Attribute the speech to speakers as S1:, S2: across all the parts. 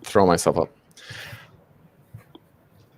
S1: throw myself up.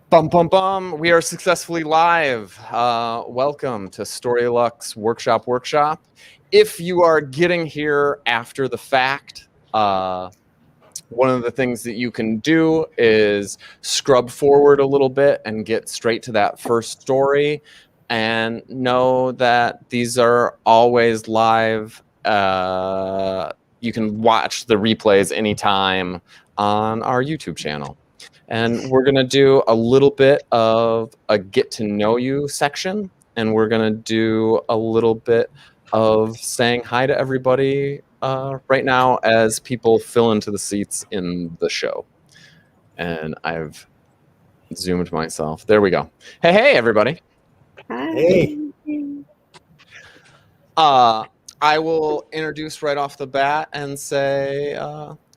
S1: Bum, bum, bum. We are successfully live. Welcome to Storylux Workshop. If you are getting here after the fact, one of the things that you can do is scrub forward a little bit and get straight to that first story, and know that these are always live. You can watch the replays anytime on our YouTube channel. And we're going to do a little bit of a get to know you section, and we're going to do a little bit of saying hi to everybody right now as people fill into the seats in the show. And I've zoomed myself. There we go. Hey, everybody.
S2: Hi.
S3: Hey.
S1: I will introduce right off the bat and say,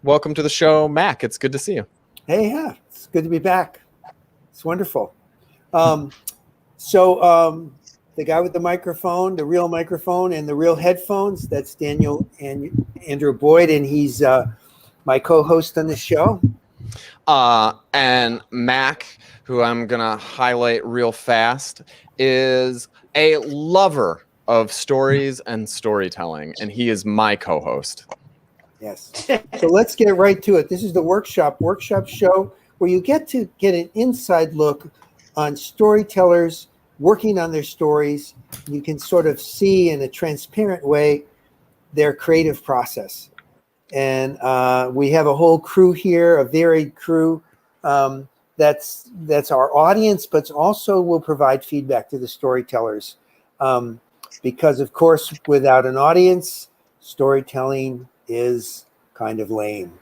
S1: welcome to the show, Mac. It's good to see you.
S3: Hey, yeah, it's good to be back. It's wonderful. The guy with the microphone, the real microphone, and the real headphones, that's Daniel and Andrew Boyd, and he's my co-host on the show.
S1: And Mac, who I'm going to highlight real fast, is a lover of stories and storytelling, and he is my co-host.
S3: Yes. So let's get right to it. This is the workshop show where you get to get an inside look on storytellers working on their stories. You can sort of see in a transparent way their creative process. And we have a whole crew here, a varied crew. That's our audience, but also will provide feedback to the storytellers. Because, of course, without an audience, storytelling is kind of lame,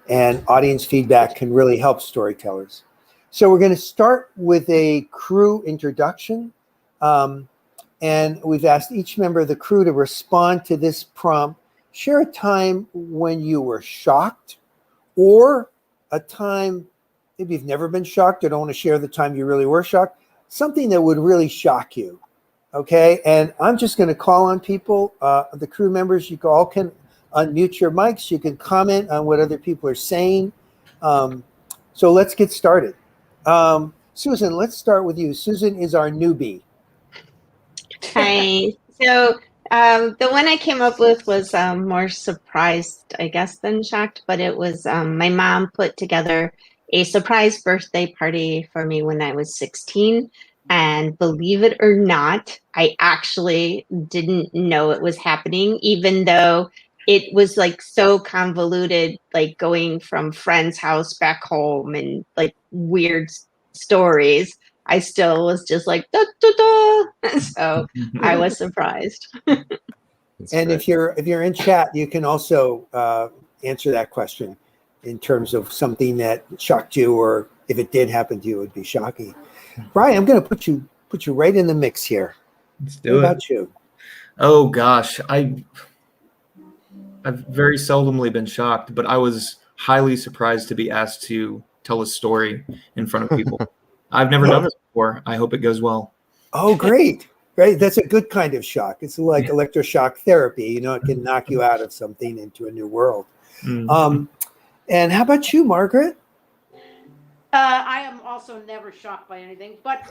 S3: and audience feedback can really help storytellers. So we're going to start with a crew introduction, and we've asked each member of the crew to respond to this prompt. Share a time when you were shocked, or a time maybe you've never been shocked or don't want to share the time you really were shocked, something that would really shock you. Okay, and I'm just going to call on people, the crew members. You all can unmute your mics. You can comment on what other people are saying. So let's get started. Susan, let's start with you. Susan is our newbie.
S2: Hi. So the one I came up with was more surprised, I guess, than shocked, but it was my mom put together a surprise birthday party for me when I was 16. And believe it or not, I actually didn't know it was happening, even though it was like so convoluted, like going from friend's house back home and like weird stories. I still was just like, da, da, da. So I was surprised.
S3: And if you're in chat, you can also answer that question in terms of something that shocked you, or if it did happen to you, it would be shocking. Brian, I'm going to put you right in the mix here.
S4: Let's do it.
S3: What about you?
S4: Oh gosh, I've very seldomly been shocked, but I was highly surprised to be asked to tell a story in front of people. I've never done this before. I hope it goes well.
S3: Oh, great. Right. That's a good kind of shock. It's like electroshock therapy. You know, it can knock you out of something into a new world.
S4: Mm.
S3: And how about you, Margaret?
S5: I am also never shocked by anything, but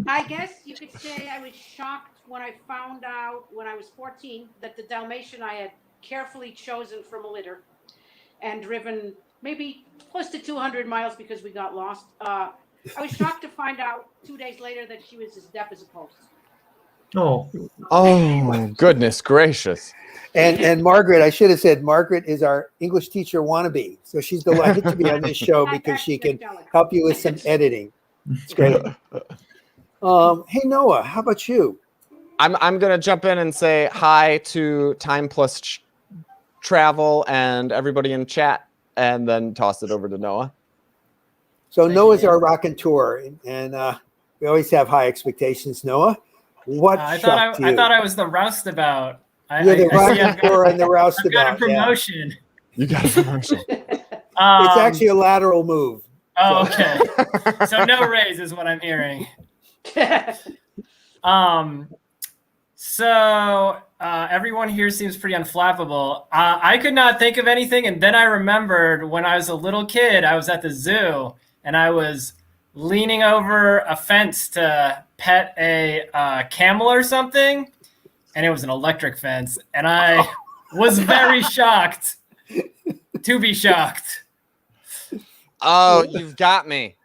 S5: I guess you could say I was shocked when I found out when I was 14 that the Dalmatian I had carefully chosen from a litter and driven maybe close to 200 miles because we got lost. I was shocked to find out 2 days later that she was as deaf as a post.
S1: Oh, goodness gracious.
S3: And Margaret, I should have said, Margaret is our English teacher wannabe. So she's delighted to be on this show because she can help you with some editing. It's great. Hey, Noah, how about you?
S1: I'm going to jump in and say hi to Time Plus Travel and everybody in chat, and then toss it over to Noah.
S3: So Noah's our raconteur, and we always have high expectations. Noah, what shocked you?
S6: I thought I was the roustabout.
S3: You're the raconteur and the roustabout.
S6: I've got a promotion.
S1: You got a promotion.
S3: It's actually a lateral move.
S6: Oh, okay. So no raise is what I'm hearing. So everyone here seems pretty unflappable. I could not think of anything, and then I remembered when I was a little kid, I was at the zoo, and I was leaning over a fence to pet a camel or something, and it was an electric fence, and I was very shocked to be shocked.
S1: Oh, you've got me.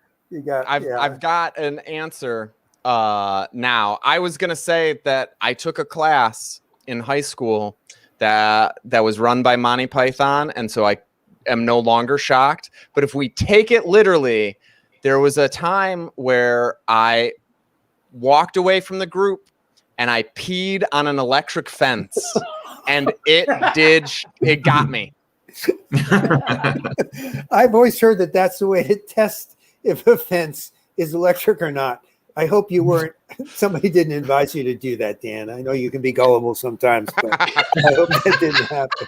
S3: I've
S1: I've got an answer now. I was gonna say that I took a class in high school that was run by Monty Python, and so I am no longer shocked. But if we take it literally, there was a time where I walked away from the group and I peed on an electric fence, and it got me.
S3: I've always heard that that's the way to test if a fence is electric or not. I hope you weren't. Somebody didn't advise you to do that, Dan. I know you can be gullible sometimes, but I hope that didn't happen.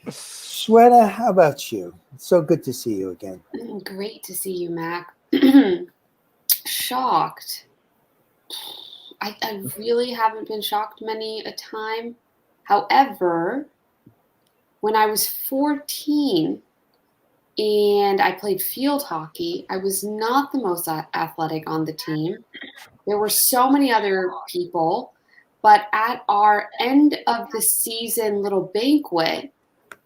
S3: Shweta, how about you? It's so good to see you again.
S7: Great to see you, Mac. Shocked. I really haven't been shocked many a time. However, when I was 14 and I played field hockey, I was not the most athletic on the team. There were so many other people, but at our end of the season little banquet,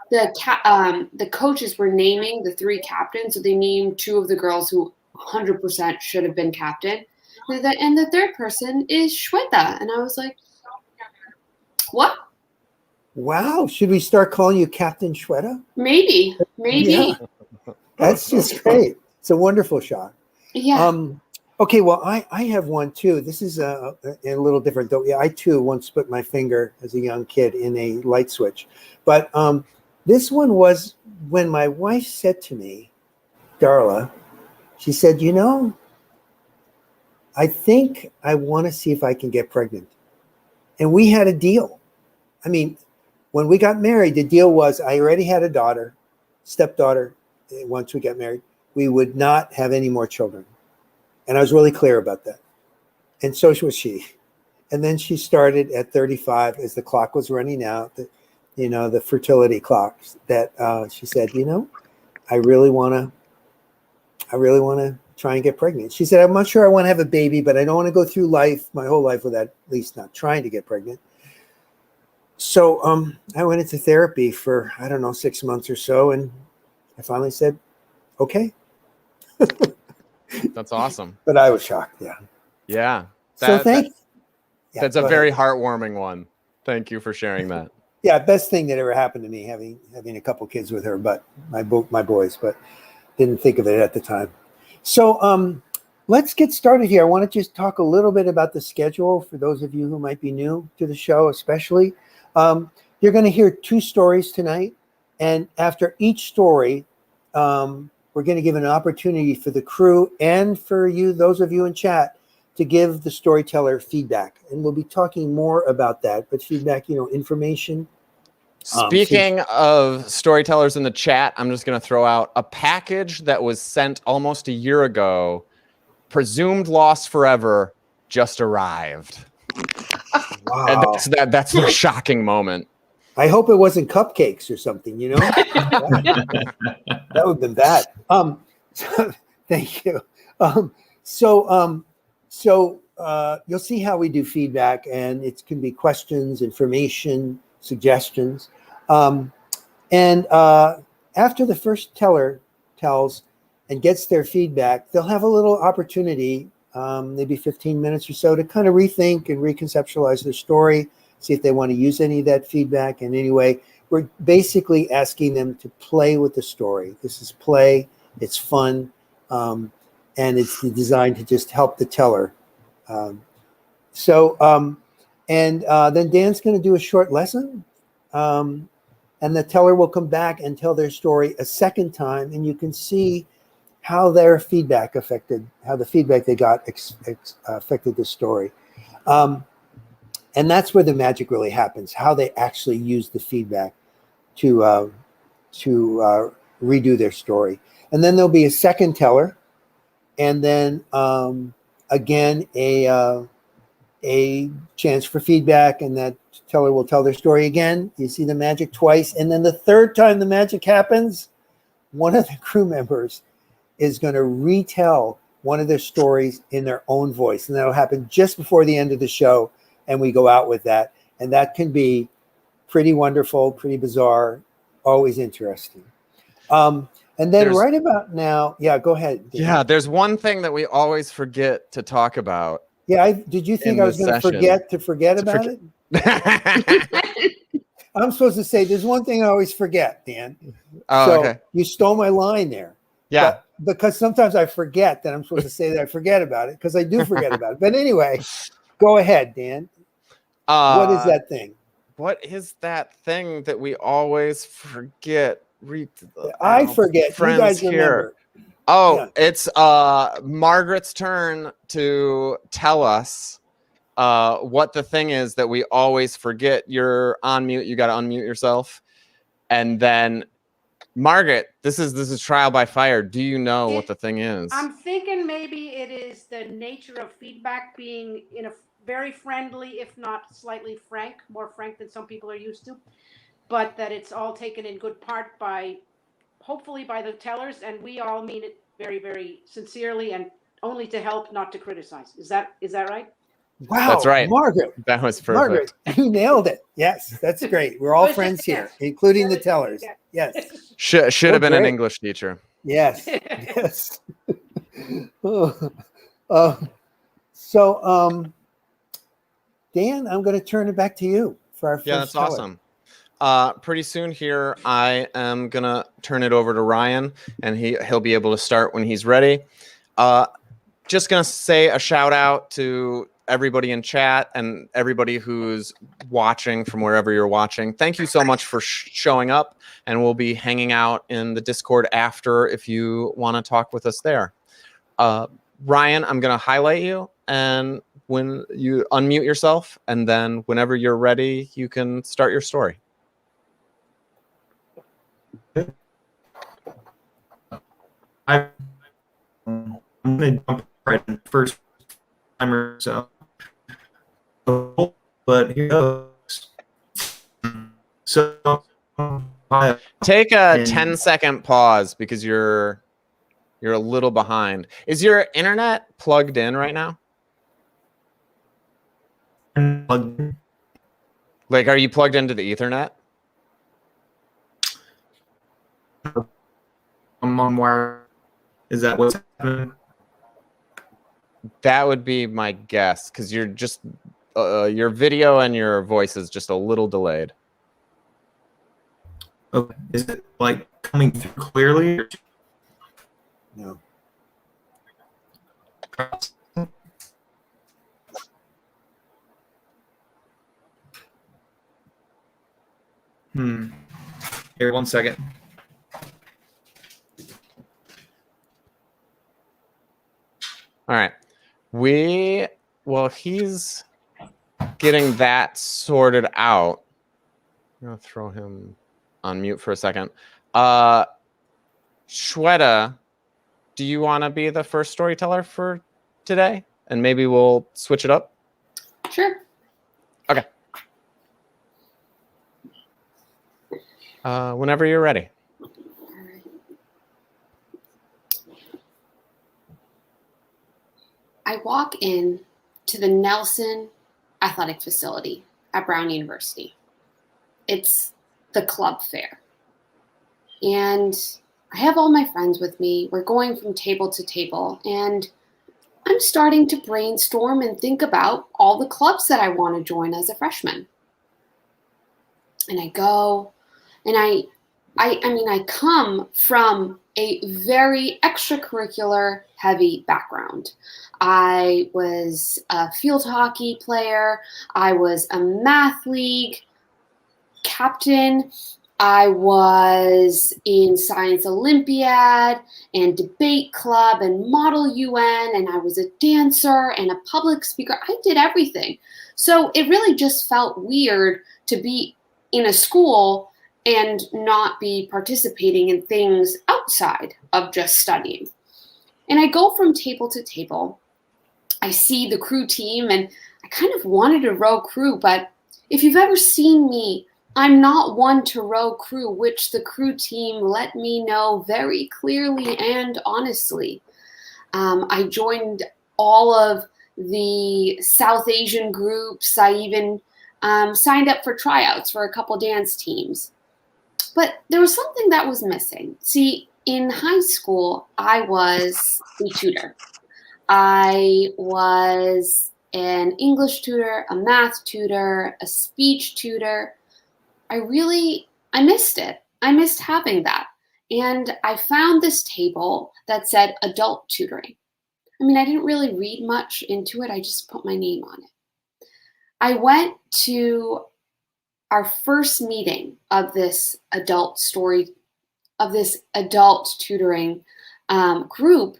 S7: the coaches were naming the 3 captains. So they named 2 of the girls who 100% should have been captain. And the third person is Shweta. And I was like, what?
S3: Wow. Should we start calling you Captain Shweta?
S7: Maybe.
S3: Yeah. That's just great. It's a wonderful shot.
S7: Yeah.
S3: Okay, well, I have one too. This is a little different though. Yeah, I too once split my finger as a young kid in a light switch. But this one was when my wife said to me, Darla, she said, you know, I think I want to see if I can get pregnant. And we had a deal. I mean, when we got married, the deal was I already had a daughter, stepdaughter. Once we got married, we would not have any more children. And I was really clear about that. And so was she. And then she started at 35 as the clock was running out, the fertility clocks, that she said, you know, I really want to try and get pregnant. She said, I'm not sure I want to have a baby, but I don't want to go through my whole life without at least not trying to get pregnant. So I went into therapy for, 6 months or so. And I finally said, okay.
S1: That's awesome.
S3: But I was shocked. Yeah.
S1: Yeah.
S3: That's
S1: a very heartwarming one. Thank you for sharing that.
S3: Yeah. Best thing that ever happened to me, having a couple kids with her, but my boys, but didn't think of it at the time. So let's get started here. I want to just talk a little bit about the schedule for those of you who might be new to the show, especially. You're going to hear 2 stories tonight. And after each story, we're going to give an opportunity for the crew and for you, those of you in chat, to give the storyteller feedback. And we'll be talking more about that. But feedback, information.
S1: Speaking of storytellers in the chat, I'm just going to throw out a package that was sent almost a year ago. Presumed lost forever, just arrived.
S3: Wow.
S1: And that's a shocking moment.
S3: I hope it wasn't cupcakes or something, That would have been bad. Thank you. So you'll see how we do feedback, and it can be questions, information, suggestions. And after the first teller tells and gets their feedback, they'll have a little opportunity, maybe 15 minutes or so, to kind of rethink and reconceptualize their story, see if they want to use any of that feedback in any way. We're basically asking them to play with the story. This is play, it's fun, and it's designed to just help the teller. Then Dan's going to do a short lesson, and the teller will come back and tell their story a second time, and you can see how their feedback how the feedback they got affected the story. And that's where the magic really happens, how they actually use the feedback to redo their story. And then there'll be a second teller, and then again a a chance for feedback, and that teller will tell their story again. You see the magic twice, and then the third time the magic happens, one of the crew members is going to retell one of their stories in their own voice, and that'll happen just before the end of the show, and we go out with that, and that can be pretty wonderful, pretty bizarre, always interesting. And then right about now, yeah, go ahead. Dan.
S1: Yeah, there's one thing that we always forget to talk about.
S3: Yeah, did you think I was going to forget about it? I'm supposed to say there's one thing I always forget, Dan.
S1: Oh,
S3: so
S1: okay.
S3: You stole my line there.
S1: Yeah.
S3: But because sometimes I forget that I'm supposed to say that I forget about it, because I do forget about it. But anyway, go ahead, Dan. What is that thing?
S1: What is that thing that we always forget?
S3: I forget. You guys remember.
S1: Oh,
S3: yeah.
S1: It's Margaret's turn to tell us what the thing is that we always forget. You're on mute. You got to unmute yourself. And then, Margaret, this is trial by fire. Do you know what the thing is?
S5: I'm thinking maybe it is the nature of feedback being in a very friendly, if not slightly frank, more frank than some people are used to, but that it's all taken in good part by, hopefully by the tellers, and we all mean it very, very sincerely and only to help, not to criticize. Is that right?
S3: Wow,
S1: that's right,
S3: Margaret.
S1: That was perfect.
S3: Margaret, you nailed it. Yes, that's great. We're all friends here, including the tellers. Yes.
S1: Should have been an English teacher.
S3: Yes. Yes. Dan, I'm going to turn it back to you for our first
S1: that's
S3: teller.
S1: awesome. Pretty soon here, I am going to turn it over to Ryan, and he'll be able to start when he's ready. Just going to say a shout out to everybody in chat and everybody who's watching from wherever you're watching. Thank you so much for showing up, and we'll be hanging out in the Discord after if you want to talk with us there. Ryan, I'm going to highlight you, and when you unmute yourself, and then whenever you're ready, you can start your story.
S4: I'm going to jump right in first timer, so. But here goes. So
S1: take a 10-second pause because you're a little behind. Is your internet plugged in right now? Like, are you plugged into the Ethernet?
S4: I'm on wire. Is that what's happening?
S1: That would be my guess, because you're just your video and your voice is just a little delayed.
S4: Okay. Is it like coming through clearly?
S3: No.
S4: Here, 1 second.
S1: All right. He's getting that sorted out. I'm going to throw him on mute for a second. Shweta, do you want to be the first storyteller for today? And maybe we'll switch it up?
S7: Sure.
S1: Okay. Whenever you're ready.
S7: I walk in to the Nelson Athletic Facility at Brown University. It's the club fair. And I have all my friends with me. We're going from table to table, and I'm starting to brainstorm and think about all the clubs that I want to join as a freshman. And I go, and I come from a very extracurricular heavy background. I was a field hockey player. I was a math league captain. I was in Science Olympiad and debate club and Model UN, and I was a dancer and a public speaker. I did everything. So it really just felt weird to be in a school and not be participating in things outside of just studying. And I go from table to table. I see the crew team, and I kind of wanted to row crew, but if you've ever seen me, I'm not one to row crew, which the crew team let me know very clearly and honestly. I joined all of the South Asian groups. I even signed up for tryouts for a couple dance teams. But there was something that was missing. See, in high school, I was a tutor. I was an English tutor, a math tutor, a speech tutor. I missed it. I missed having that. And I found this table that said adult tutoring. I mean, I didn't really read much into it. I just put my name on it. I went to our first meeting of this adult tutoring group.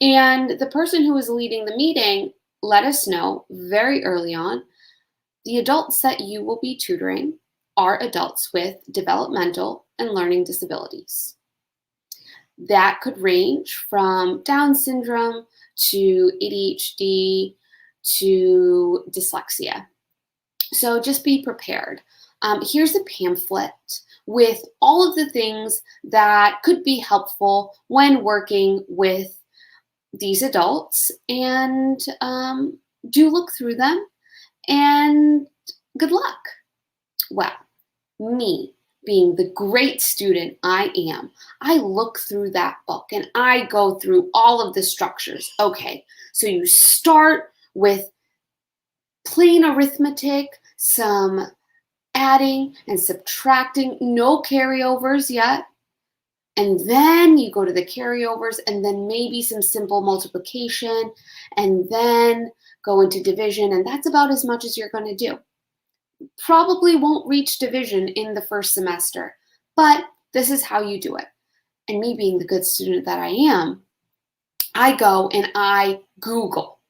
S7: And the person who was leading the meeting let us know very early on, the adults that you will be tutoring are adults with developmental and learning disabilities. That could range from Down syndrome to ADHD to dyslexia. So just be prepared. Here's a pamphlet with all of the things that could be helpful when working with these adults, and do look through them, and good luck. Well, me being the great student I am, I look through that book and I go through all of the structures. Okay, so you start with plain arithmetic, some adding and subtracting, no carryovers yet. And then you go to the carryovers, and then maybe some simple multiplication, and then go into division. And that's about as much as you're going to do. Probably won't reach division in the first semester, but this is how you do it. And me being the good student that I am, I go and I Google,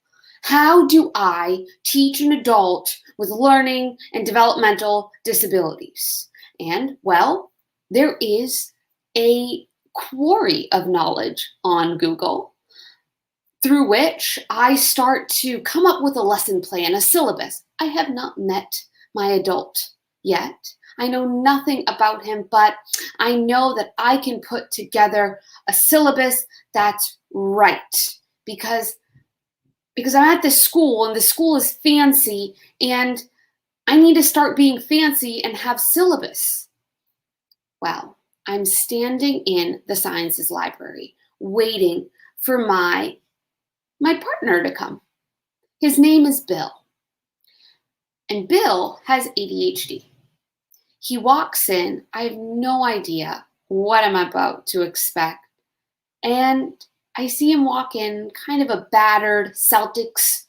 S7: how do I teach an adult with learning and developmental disabilities? And well, there is a quarry of knowledge on Google through which I start to come up with a lesson plan, a syllabus. I have not met my adult yet. I know nothing about him, but I know that I can put together a syllabus that's right, because I'm at this school and the school is fancy and I need to start being fancy and have syllabus. Well, I'm standing in the sciences library waiting for my partner to come. His name is Bill. And Bill has ADHD. He walks in, I have no idea what I'm about to expect. And I see him walk in kind of a battered Celtics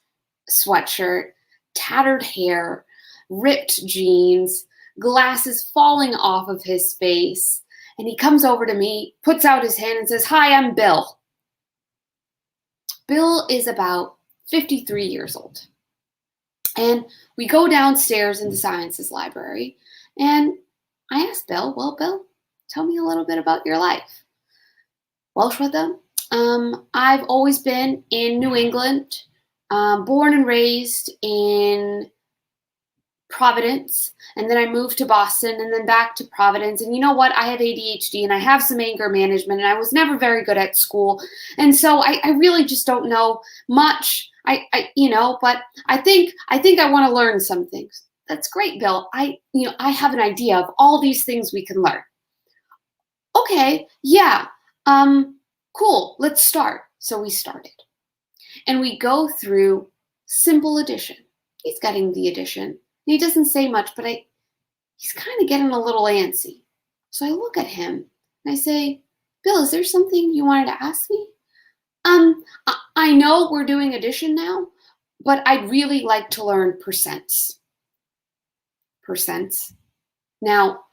S7: sweatshirt, tattered hair, ripped jeans, glasses falling off of his face. And he comes over to me, puts out his hand and says, "Hi, I'm Bill." Bill is about 53 years old. And we go downstairs in the sciences library, and I asked Bill, "Well, Bill, tell me a little bit about your life." Welsh with them. I've always been in New England, born and raised in Providence, and then I moved to Boston and then back to Providence. And you know what? I have ADHD and I have some anger management, and I was never very good at school. And so I really just don't know much. But I think I want to learn some things. That's great, Bill. I have an idea of all these things we can learn. Okay, yeah. Cool. Let's start. So we started. And we go through simple addition. He's getting the addition. He doesn't say much, but he's kind of getting a little antsy. So I look at him and I say, "Bill, is there something you wanted to ask me?" I know we're doing addition now, but I'd really like to learn percents. Percents. Now,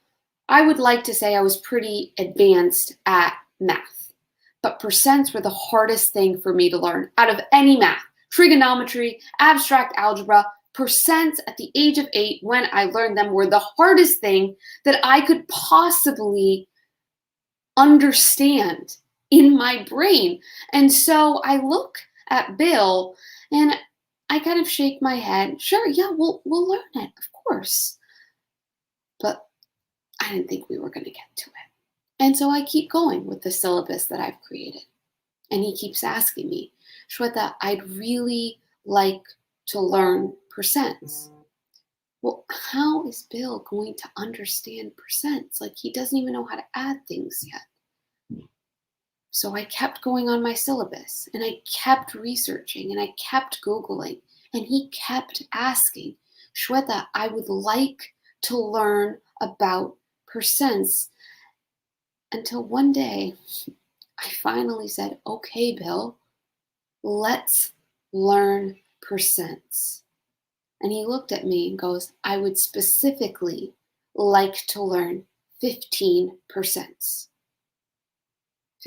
S7: I would like to say I was pretty advanced at math, but percents were the hardest thing for me to learn out of any math. Trigonometry, abstract algebra, percents at the age of 8 when I learned them were the hardest thing that I could possibly understand in my brain. And so I look at Bill and I kind of shake my head. Sure, yeah, we'll learn it, of course. But I didn't think we were going to get to it. And so I keep going with the syllabus that I've created. And he keeps asking me, Shweta, I'd really like to learn percents. Well, how is Bill going to understand percents? Like, he doesn't even know how to add things yet. So I kept going on my syllabus, and I kept researching, and I kept Googling, and he kept asking, Shweta, I would like to learn about percents. Until one day, I finally said, okay, Bill, let's learn percents. And he looked at me and goes, I would specifically like to learn 15%.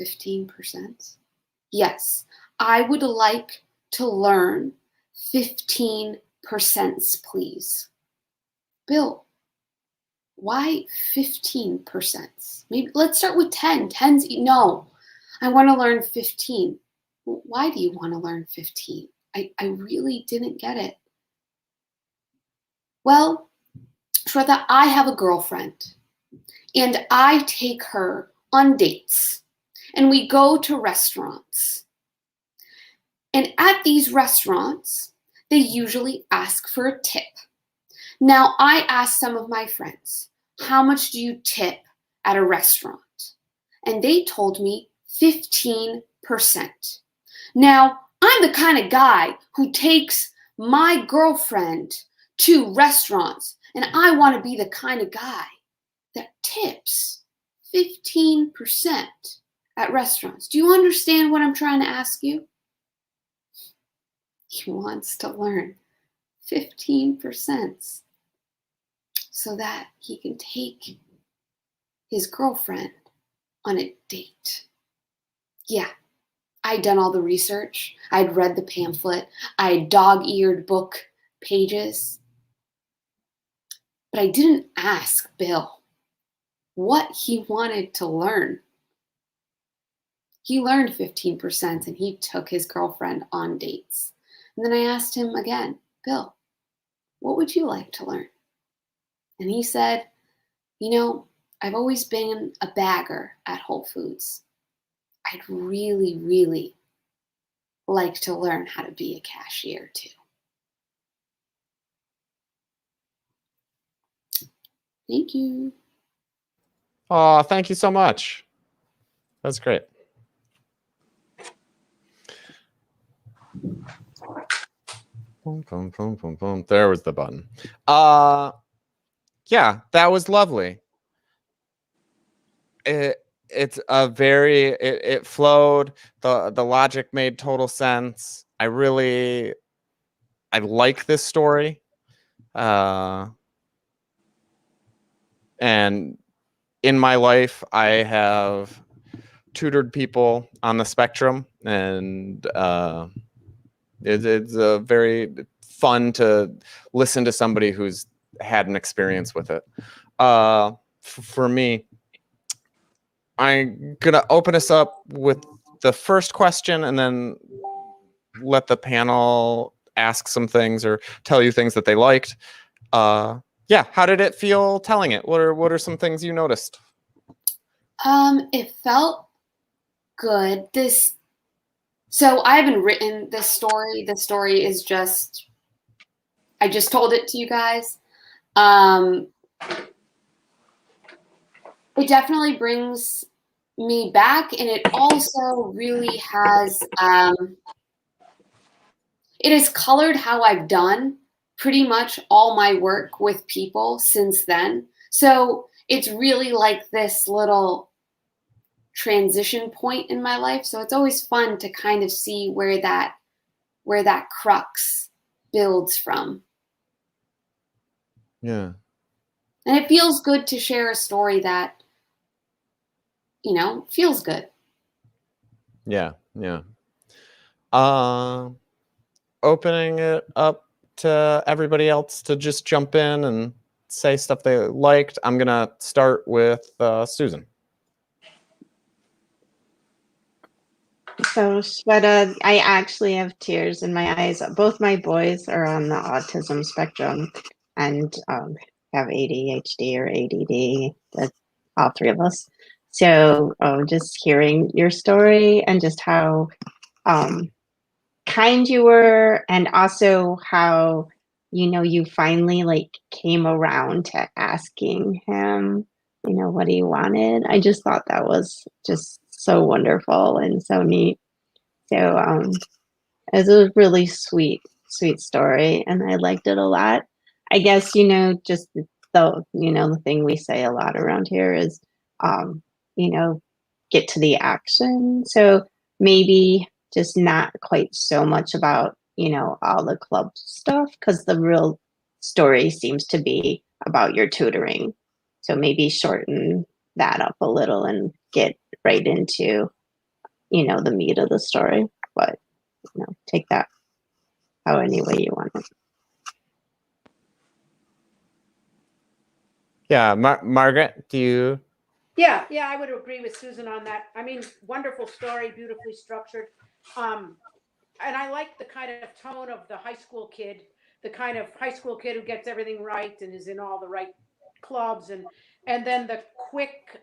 S7: 15%? Yes, I would like to learn 15%, please. Bill, why 15%? Maybe let's start with 10. 10's, no, I want to learn 15. Why do you want to learn 15? I really didn't get it. Well, Shweta, I have a girlfriend, and I take her on dates, and we go to restaurants. And at these restaurants, they usually ask for a tip. Now, I asked some of my friends, how much do you tip at a restaurant? And they told me 15%. Now, I'm the kind of guy who takes my girlfriend to restaurants, and I want to be the kind of guy that tips 15% at restaurants. Do you understand what I'm trying to ask you? He wants to learn 15% so that he can take his girlfriend on a date. Yeah, I'd done all the research. I'd read the pamphlet. I'd dog-eared book pages. But I didn't ask Bill what he wanted to learn. He learned 15% and he took his girlfriend on dates. And then I asked him again, Bill, what would you like to learn? And he said, you know, I've always been a bagger at Whole Foods. I'd really, really like to learn how to be a cashier too. Thank you.
S1: Oh, thank you so much. That's great. Boom, boom, boom, boom, boom. There was the button. Yeah, that was lovely. It's a very it flowed. The logic made total sense. I like this story. And in my life, I have tutored people on the spectrum, and it's a very fun to listen to somebody who's had an experience with it. For me, I'm gonna open us up with the first question, and then let the panel ask some things or tell you things that they liked. Yeah, how did it feel telling it? What are some things you noticed?
S7: It felt good. So I haven't written this story. The story is just, I just told it to you guys. It definitely brings me back, and it also really has, it has colored how I've done pretty much all my work with people since then. So it's really like this little transition point in my life. So it's always fun to kind of see where that crux builds from.
S1: Yeah.
S7: And it feels good to share a story that, you know, feels good.
S1: Yeah. Opening it up to everybody else to just jump in and say stuff they liked. I'm gonna start with Susan.
S2: So, Shweta, I actually have tears in my eyes. Both my boys are on the autism spectrum and have ADHD or ADD. That's all three of us. So, just hearing your story and just how kind you were, and also how you finally like came around to asking him what he wanted. I just thought that was just so wonderful and so neat. So it was a really sweet story, and I liked it a lot. I guess just the thing we say a lot around here is you know get to the action. So maybe just not quite so much about all the club stuff, because the real story seems to be about your tutoring. So maybe shorten that up a little and get right into the meat of the story. But take that how any way you want it.
S1: Yeah, Margaret, do you?
S5: Yeah, I would agree with Susan on that. I mean, wonderful story, beautifully structured. And I like the kind of tone of the high school kid, the kind of high school kid who gets everything right and is in all the right clubs, and then the quick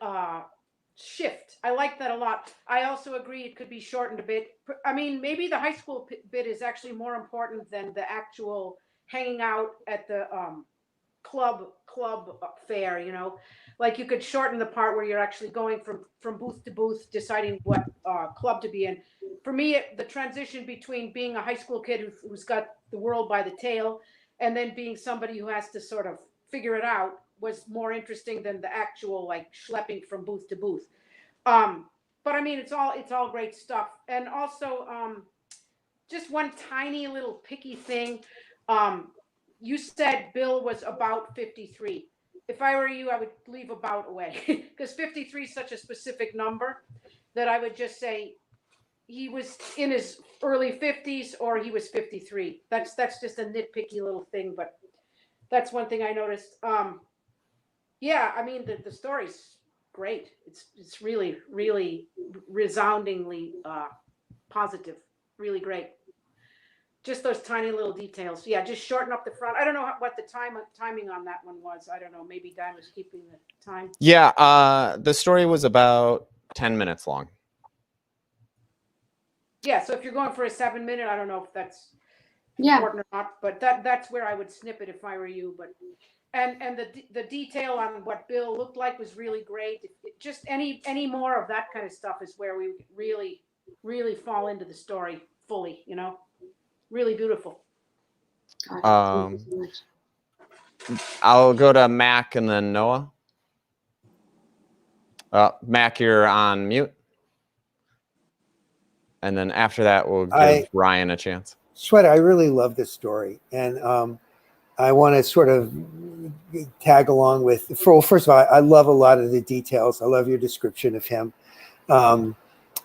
S5: shift. I like that a lot. I also agree it could be shortened a bit. I mean, maybe the high school bit is actually more important than the actual hanging out at the club fair, like you could shorten the part where you're actually going from booth to booth deciding what club to be in. For me, the transition between being a high school kid who's got the world by the tail and then being somebody who has to sort of figure it out was more interesting than the actual like schlepping from booth to booth. But I mean, it's all great stuff. And also just one tiny little picky thing. You said Bill was about 53. If I were you, I would leave about away because 53 is such a specific number that I would just say he was in his early 50s or he was 53. That's just a nitpicky little thing, but that's one thing I noticed. Yeah, I mean the story's great. It's really resoundingly positive, really great. Just those tiny little details. Yeah, just shorten up the front. I don't know what the timing on that one was. I don't know. Maybe Dan was keeping the time.
S1: Yeah, the story was about 10 minutes long.
S5: Yeah, so if you're going for a 7-minute, I don't know if that's important or not, but that's where I would snip it if I were you. But and the detail on what Bill looked like was really great. Just any more of that kind of stuff is where we really fall into the story fully. Really beautiful.
S1: I'll go to Mac and then Noah. Mac, you're on mute. And then after that, we'll give Ryan a chance.
S3: Shweta, I really love this story. And I want to sort of tag along with, first of all, I love a lot of the details. I love your description of him.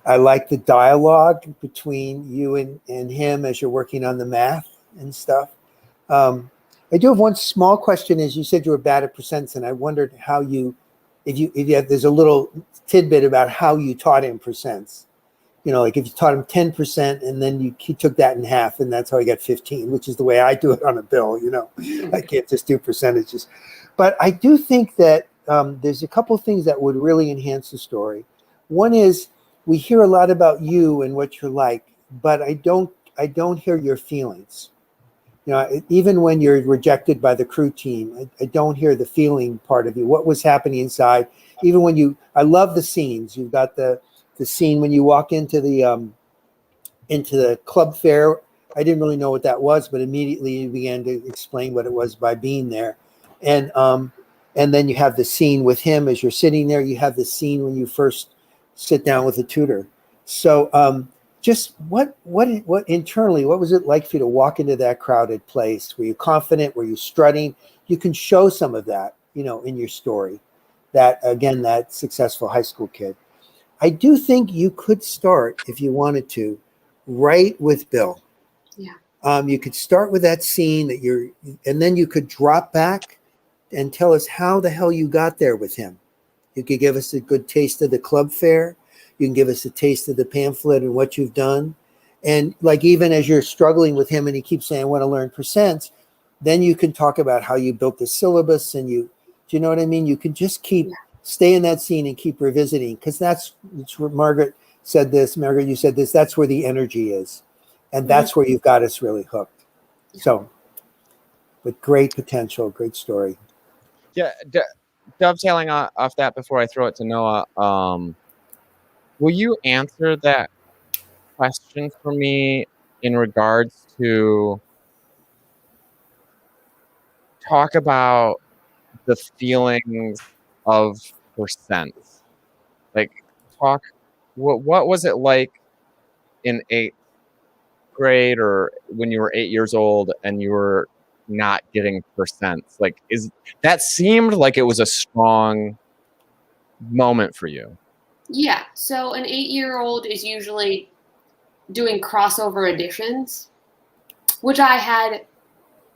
S3: I like the dialogue between you and him as you're working on the math and stuff. I do have one small question. As you said, you were bad at percents, and I wondered how there's a little tidbit about how you taught him percents. Like if you taught him 10% and then he took that in half and that's how he got 15, which is the way I do it on a bill. I can't just do percentages. But I do think that there's a couple of things that would really enhance the story. One is we hear a lot about you and what you're like, but I don't hear your feelings. Even when you're rejected by the crew team, I don't hear the feeling part of you. What was happening inside? Even I love the scenes. You've got the scene when you walk into the club fair. I didn't really know what that was, but immediately you began to explain what it was by being there. And then you have the scene with him as you're sitting there. You have the scene when you first sit down with the tutor. So just what internally, what was it like for you to walk into that crowded place? Were you confident? Were you strutting? You can show some of that, in your story. That, again, that successful high school kid. I do think you could start, if you wanted to, right with Bill. Yeah. You could start with that scene and then you could drop back and tell us how the hell you got there with him. You could give us a good taste of the club fair. You can give us a taste of the pamphlet and what you've done. And like, even as you're struggling with him and he keeps saying, I want to learn percents, then you can talk about how you built the syllabus and do you know what I mean? You can just stay in that scene and keep revisiting, because that's where Margaret, you said this, that's where the energy is. And that's where you've got us really hooked. So, but great potential, great story.
S1: Yeah, dovetailing off that before I throw it to Noah, will you answer that question for me in regards to talk about the feelings of percents? Like, what was it like in 8th grade, or when you were 8 years old and you were not getting percents? Like, that seemed like it was a strong moment for you?
S7: Yeah. So an 8-year-old is usually doing crossover additions, which I had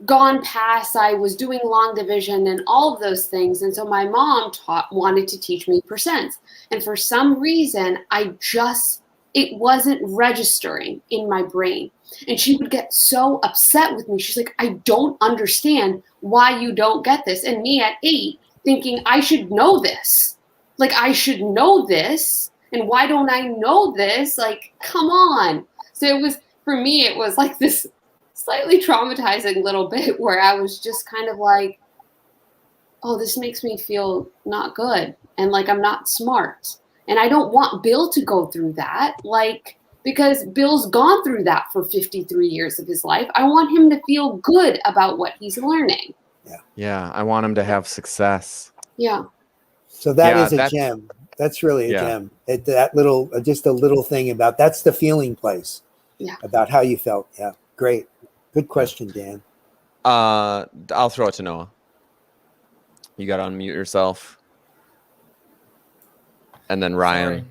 S7: gone past. I was doing long division and all of those things. And so my mom wanted to teach me percents. And for some reason, it wasn't registering in my brain. And she would get so upset with me. She's like, I don't understand why you don't get this. And me at 8 thinking I should know this. Like, I should know this. And why don't I know this? Like, come on. So for me, it was like this slightly traumatizing little bit where I was just kind of like, oh, this makes me feel not good. And like, I'm not smart. And I don't want Bill to go through that. Like, because Bill's gone through that for 53 years of his life. I want him to feel good about what he's learning.
S1: Yeah, I want him to have success.
S7: Yeah.
S3: So that's a gem. That's really a gem. Just a little thing about, that's the feeling place.
S7: Yeah.
S3: About how you felt. Yeah. Great. Good question, Dan.
S1: I'll throw it to Noah. You got to unmute yourself. And then Ryan.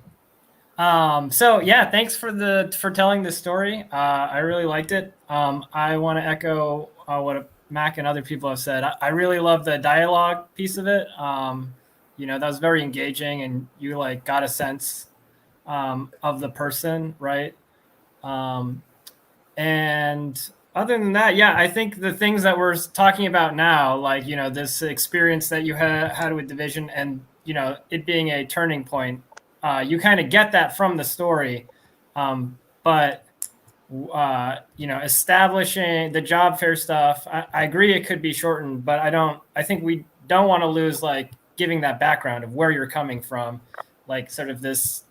S6: Sorry. So yeah, thanks for telling this story. I really liked it. I want to echo what Mac and other people have said. I really love the dialogue piece of it. That was very engaging, and you like got a sense of the person, right? And other than that, yeah, I think the things that we're talking about now, like, this experience that you had with division and, it being a turning point, you kind of get that from the story. But establishing the job fair stuff, I agree it could be shortened, but I think we don't want to lose, like, giving that background of where you're coming from, like sort of this,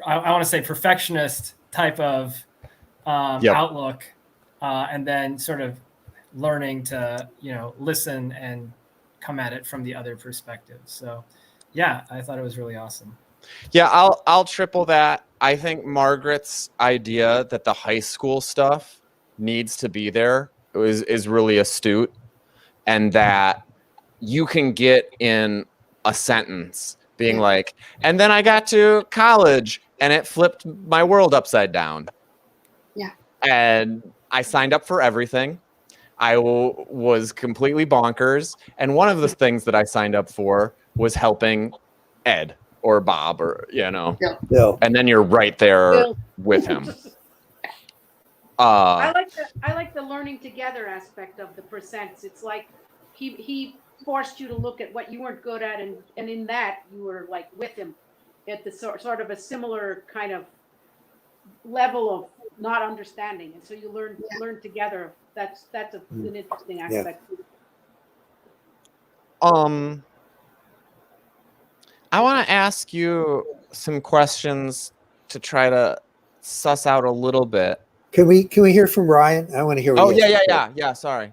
S6: I want to say perfectionist type of outlook, and then sort of learning to, listen and come at it from the other perspective. So yeah, I thought it was really awesome.
S1: Yeah, I'll triple that. I think Margaret's idea that the high school stuff needs to be there is really astute, and that you can get in a sentence being like, and then I got to college and it flipped my world upside down.
S7: Yeah.
S1: And I signed up for everything. I was completely bonkers. And one of the things that I signed up for was helping Ed or Bob or,
S3: Bill.
S1: And then you're right there
S5: Bill.
S1: with him.
S5: I like the learning together aspect of the percents. It's like he forced you to look at what you weren't good at, and in that you were like with him at the sort of a similar kind of level of not understanding, and so you learn together. That's an interesting aspect.
S3: Yeah.
S1: I want to ask you some questions to try to suss out a little bit.
S3: Can we hear from Ryan? I want to hear what
S1: Yeah, sorry.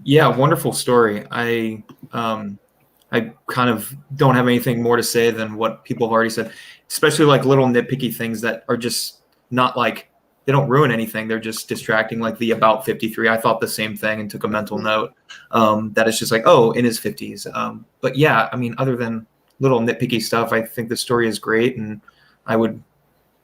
S4: Yeah, wonderful story. I kind of don't have anything more to say than what people have already said, especially like little nitpicky things that are just not like, they don't ruin anything. They're just distracting, like the about 53. I thought the same thing and took a mental note that it's just like, oh, in his 50s. But yeah, I mean, other than little nitpicky stuff, I think the story is great. And I would,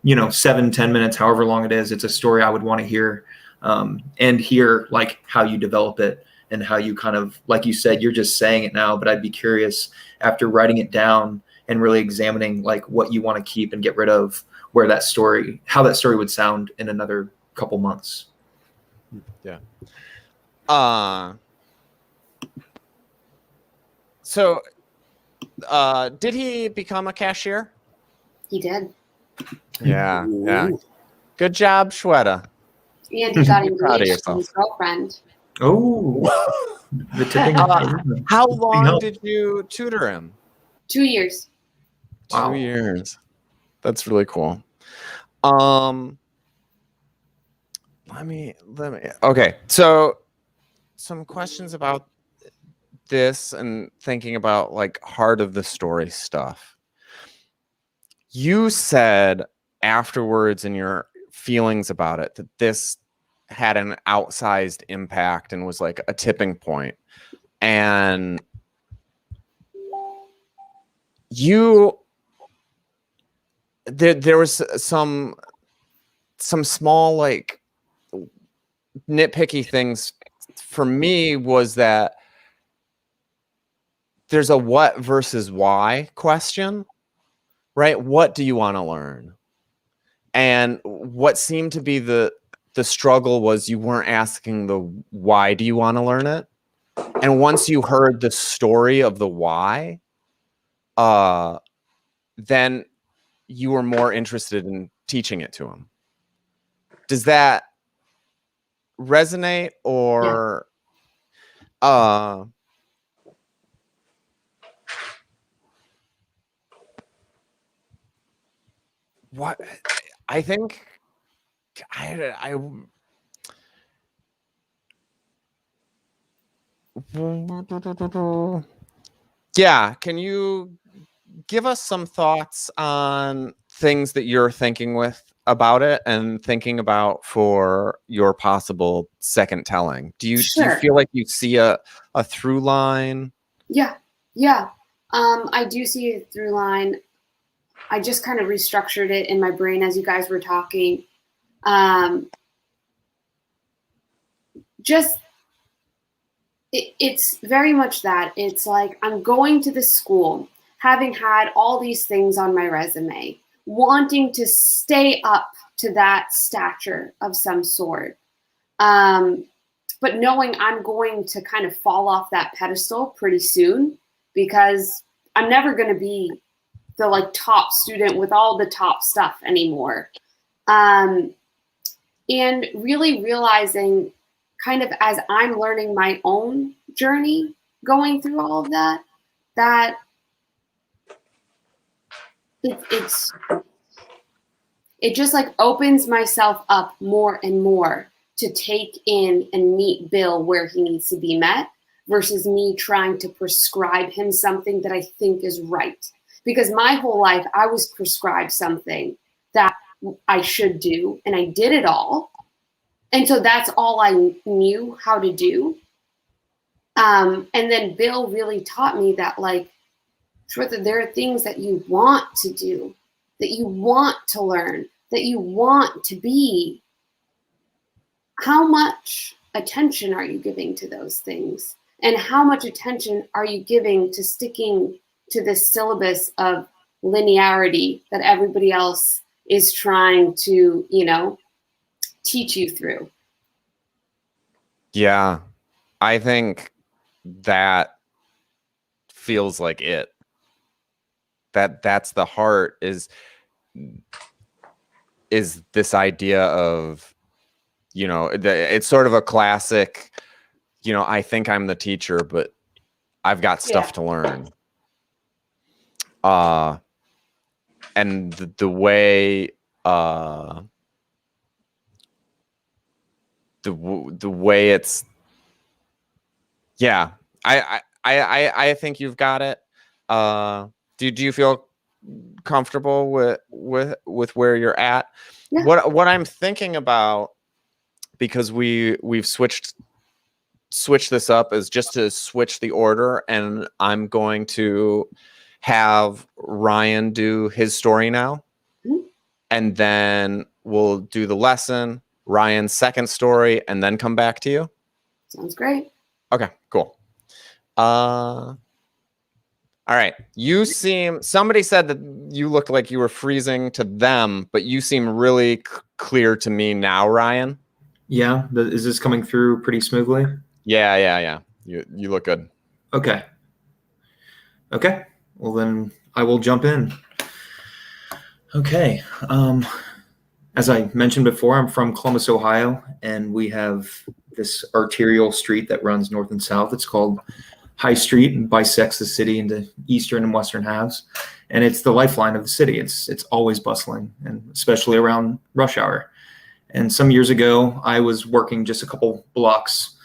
S4: 7-10 minutes, however long it is, it's a story I would want to hear and hear like how you develop it and how you kind of, like you said, you're just saying it now, but I'd be curious after writing it down and really examining like what you want to keep and get rid of, how that story would sound in another couple months.
S1: Yeah. So did he become a cashier?
S7: He did.
S1: Yeah. Yeah. Good job, Shweta.
S7: And he got
S1: Proud of
S7: engaged to
S1: yourself.
S7: his girlfriend.
S4: Oh, the tipping.
S1: How long did you tutor him?
S7: 2 years.
S4: Wow.
S1: 2 years. That's really cool. Let me. Okay, so some questions about this and thinking about like heart of the story stuff. You said afterwards in your feelings about it that this had an outsized impact and was like a tipping point. And there was some small like nitpicky things for me was that there's a what versus why question, right? What do you want to learn? And what seemed to be the struggle was you weren't asking the why do you want to learn it? And once you heard the story of the why, then you were more interested in teaching it to him. Does that resonate or what I think I yeah, can you give us some thoughts on things that you're thinking with about it and thinking about for your possible second telling? Do you feel like you see a through line?
S7: Yeah. I do see a through line. I just kind of restructured it in my brain as you guys were talking. It's very much that. It's like I'm going to the school, having had all these things on my resume, wanting to stay up to that stature of some sort. But knowing I'm going to kind of fall off that pedestal pretty soon because I'm never going to be the like top student with all the top stuff anymore. And really realizing kind of as I'm learning my own journey going through all of that, that it just like opens myself up more and more to take in and meet Bill where he needs to be met versus me trying to prescribe him something that I think is right. Because my whole life I was prescribed something that I should do and I did it all. And so that's all I knew how to do. And then Bill really taught me that like, Shweta, there are things that you want to do, that you want to learn, that you want to be. How much attention are you giving to those things? And how much attention are you giving to sticking to this syllabus of linearity that everybody else is trying to, teach you through?
S1: Yeah, I think that feels like it. That's the heart is this idea of, it's sort of a classic, I think I'm the teacher, but I've got stuff to learn. And the way the way it's, yeah, I think you've got it. Do you feel comfortable with where you're at?
S7: Yeah.
S1: What I'm thinking about, because we've switched this up, is just to switch the order, and I'm going to have Ryan do his story now, and then we'll do the lesson, Ryan's second story, and then come back to you.
S7: Sounds great.
S1: Okay, cool. All right. Somebody said that you looked like you were freezing to them, but you seem really clear to me now, Ryan.
S4: Yeah. Is this coming through pretty smoothly?
S1: Yeah. You look good.
S4: Okay. Well, then I will jump in. Okay. As I mentioned before, I'm from Columbus, Ohio, and we have this arterial street that runs north and south. It's called High Street and bisects the city into eastern and western halves. And it's the lifeline of the city. It's always bustling, and especially around rush hour. And some years ago, I was working just a couple blocks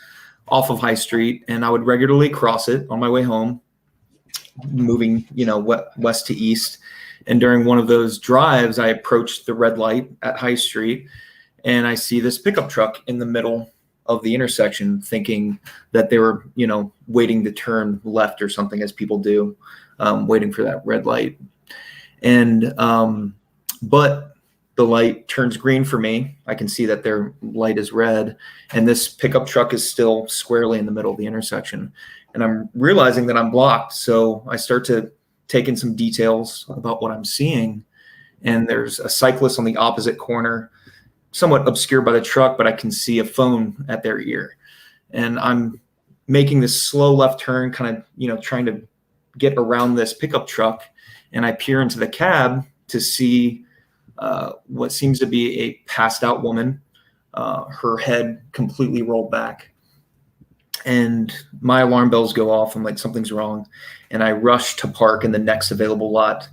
S4: off of High Street, and I would regularly cross it on my way home, moving, west to east. And during one of those drives, I approached the red light at High Street, and I see this pickup truck in the middle of the intersection, thinking that they were, waiting to turn left or something, as people do, waiting for that red light. And but the light turns green for me. I can see that their light is red, and this pickup truck is still squarely in the middle of the intersection. And I'm realizing that I'm blocked. So I start to take in some details about what I'm seeing. And there's a cyclist on the opposite corner, somewhat obscured by the truck, but I can see a phone at their ear. And I'm making this slow left turn, kind of, trying to get around this pickup truck. And I peer into the cab to see what seems to be a passed out woman, her head completely rolled back. And my alarm bells go off. I'm like, something's wrong. And I rush to park in the next available lot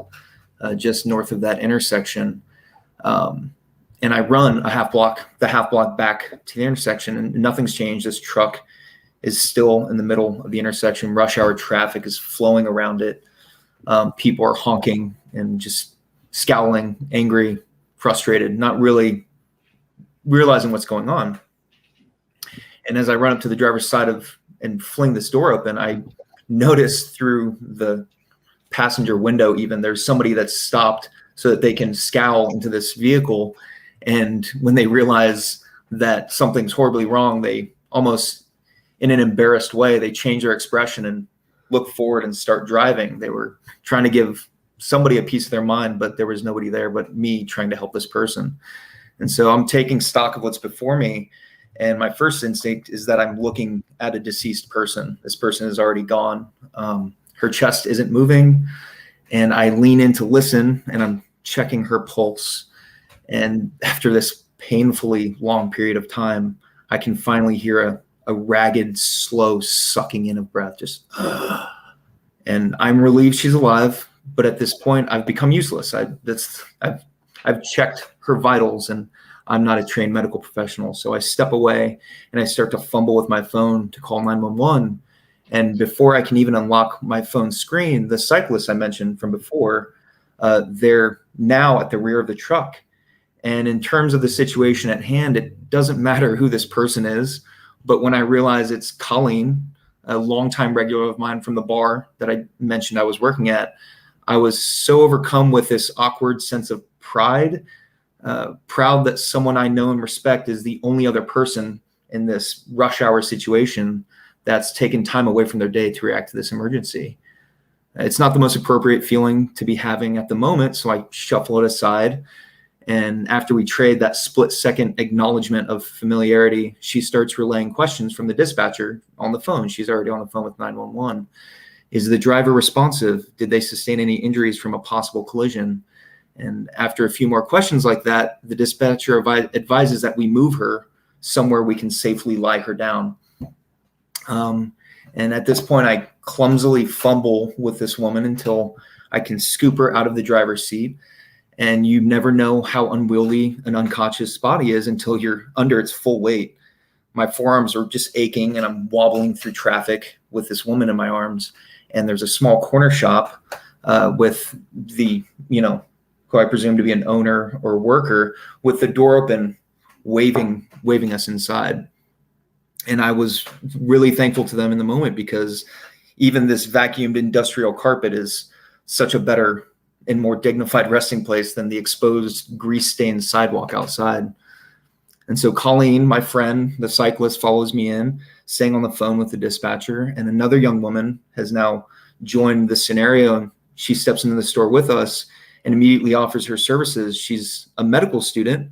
S4: just north of that intersection. And I run the half block back to the intersection, and nothing's changed. This truck is still in the middle of the intersection. Rush hour traffic is flowing around it. People are honking and just scowling, angry, frustrated, not really realizing what's going on. And as I run up to the driver's side and fling this door open, I notice through the passenger window, even, there's somebody that's stopped so that they can scowl into this vehicle. And when they realize that something's horribly wrong, they almost, in an embarrassed way, they change their expression and look forward and start driving. They were trying to give somebody a piece of their mind, but there was nobody there but me trying to help this person. And so I'm taking stock of what's before me. And my first instinct is that I'm looking at a deceased person. This person is already gone. Her chest isn't moving. And I lean in to listen, and I'm checking her pulse. And after this painfully long period of time, I can finally hear a ragged, slow sucking in of breath, just, and I'm relieved she's alive. But at this point, I've become useless. I've checked her vitals, and I'm not a trained medical professional. So I step away and I start to fumble with my phone to call 911. And before I can even unlock my phone screen, the cyclist I mentioned from before, they're now at the rear of the truck. And in terms of the situation at hand, it doesn't matter who this person is. But when I realize it's Colleen, a longtime regular of mine from the bar that I mentioned I was working at, I was so overcome with this awkward sense of pride, proud that someone I know and respect is the only other person in this rush hour situation that's taken time away from their day to react to this emergency. It's not the most appropriate feeling to be having at the moment, so I shuffle it aside. And after we trade that split-second acknowledgement of familiarity, she starts relaying questions from the dispatcher on the phone. She's already on the phone with 911. Is the driver responsive? Did they sustain any injuries from a possible collision? And after a few more questions like that, the dispatcher advises that we move her somewhere we can safely lie her down. And at this point, I clumsily fumble with this woman until I can scoop her out of the driver's seat. And you never know how unwieldy an unconscious body is until you're under its full weight. My forearms are just aching, and I'm wobbling through traffic with this woman in my arms. And there's a small corner shop with the, who I presume to be an owner or worker, with the door open, waving us inside. And I was really thankful to them in the moment, because even this vacuumed industrial carpet is such a better and more dignified resting place than the exposed grease-stained sidewalk outside. And so Colleen, my friend, the cyclist, follows me in, staying on the phone with the dispatcher. And another young woman has now join the scenario, and she steps into the store with us and immediately offers her services. She's a medical student,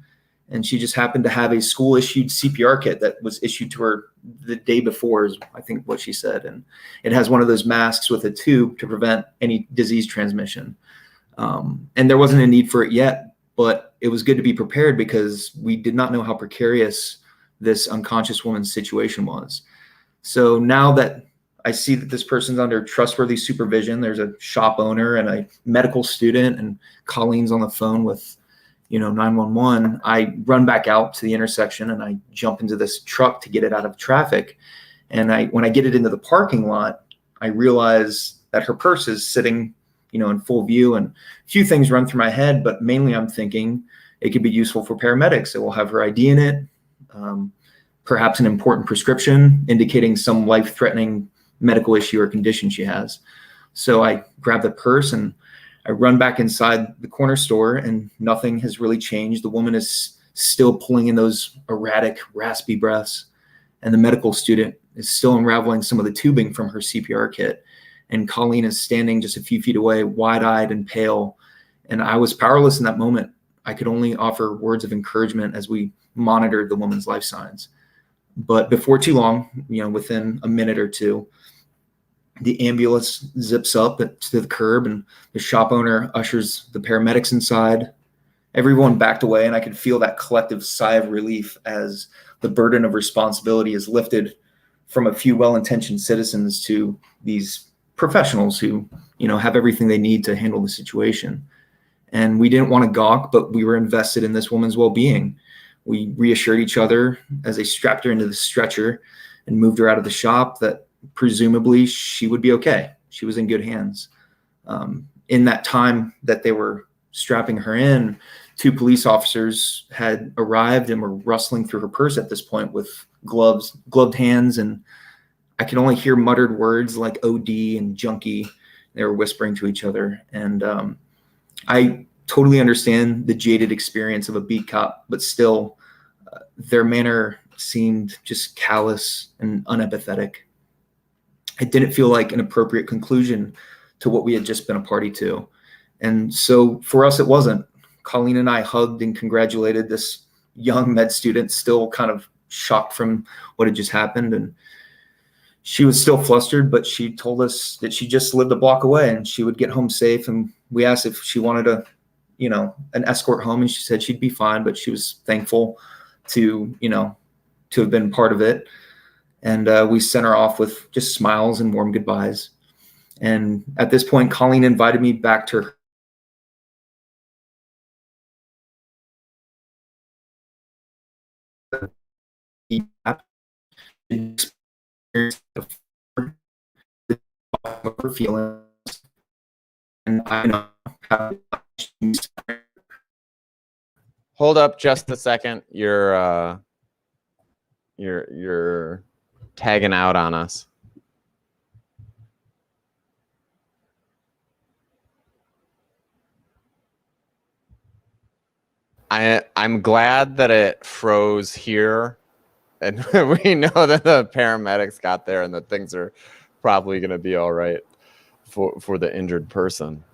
S4: and she just happened to have a school issued CPR kit that was issued to her the day before, is I think what she said. And it has one of those masks with a tube to prevent any disease transmission. And there wasn't a need for it yet, but it was good to be prepared because we did not know how precarious this unconscious woman's situation was. So now that I see that this person's under trustworthy supervision, there's a shop owner and a medical student, and Colleen's on the phone with 911, I run back out to the intersection and I jump into this truck to get it out of traffic. And when I get it into the parking lot, I realize that her purse is sitting, in full view, and a few things run through my head, but mainly I'm thinking it could be useful for paramedics. It will have her ID in it, perhaps an important prescription indicating some life-threatening medical issue or condition she has. So I grab the purse and I run back inside the corner store, and nothing has really changed. The woman is still pulling in those erratic, raspy breaths, and the medical student is still unraveling some of the tubing from her CPR kit. And Colleen is standing just a few feet away, wide-eyed and pale. And I was powerless in that moment. I could only offer words of encouragement as we monitored the woman's life signs. But before too long, within a minute or two, the ambulance zips up to the curb, and the shop owner ushers the paramedics inside. Everyone backed away, and I could feel that collective sigh of relief as the burden of responsibility is lifted from a few well-intentioned citizens to these professionals who, have everything they need to handle the situation. And we didn't want to gawk, but we were invested in this woman's well-being. We reassured each other as they strapped her into the stretcher and moved her out of the shop that presumably she would be okay. She was in good hands. In that time that they were strapping her in, 2 police officers had arrived and were rustling through her purse at this point with gloved hands, and I could only hear muttered words like OD and junkie. They were whispering to each other. And I totally understand the jaded experience of a beat cop, but still their manner seemed just callous and unempathetic. It didn't feel like an appropriate conclusion to what we had just been a party to. And so for us, it wasn't. Colleen and I hugged and congratulated this young med student, still kind of shocked from what had just happened. And she was still flustered, but she told us that she just lived a block away and she would get home safe. And we asked if she wanted an escort home, and she said she'd be fine, but she was thankful to have been part of it. And we sent her off with just smiles and warm goodbyes. And at this point, Colleen invited me back to her. Her feelings, and I know how.
S1: Hold up just a second. You're tagging out on us. I'm glad that it froze here, and we know that the paramedics got there and that things are probably going to be all right for the injured person.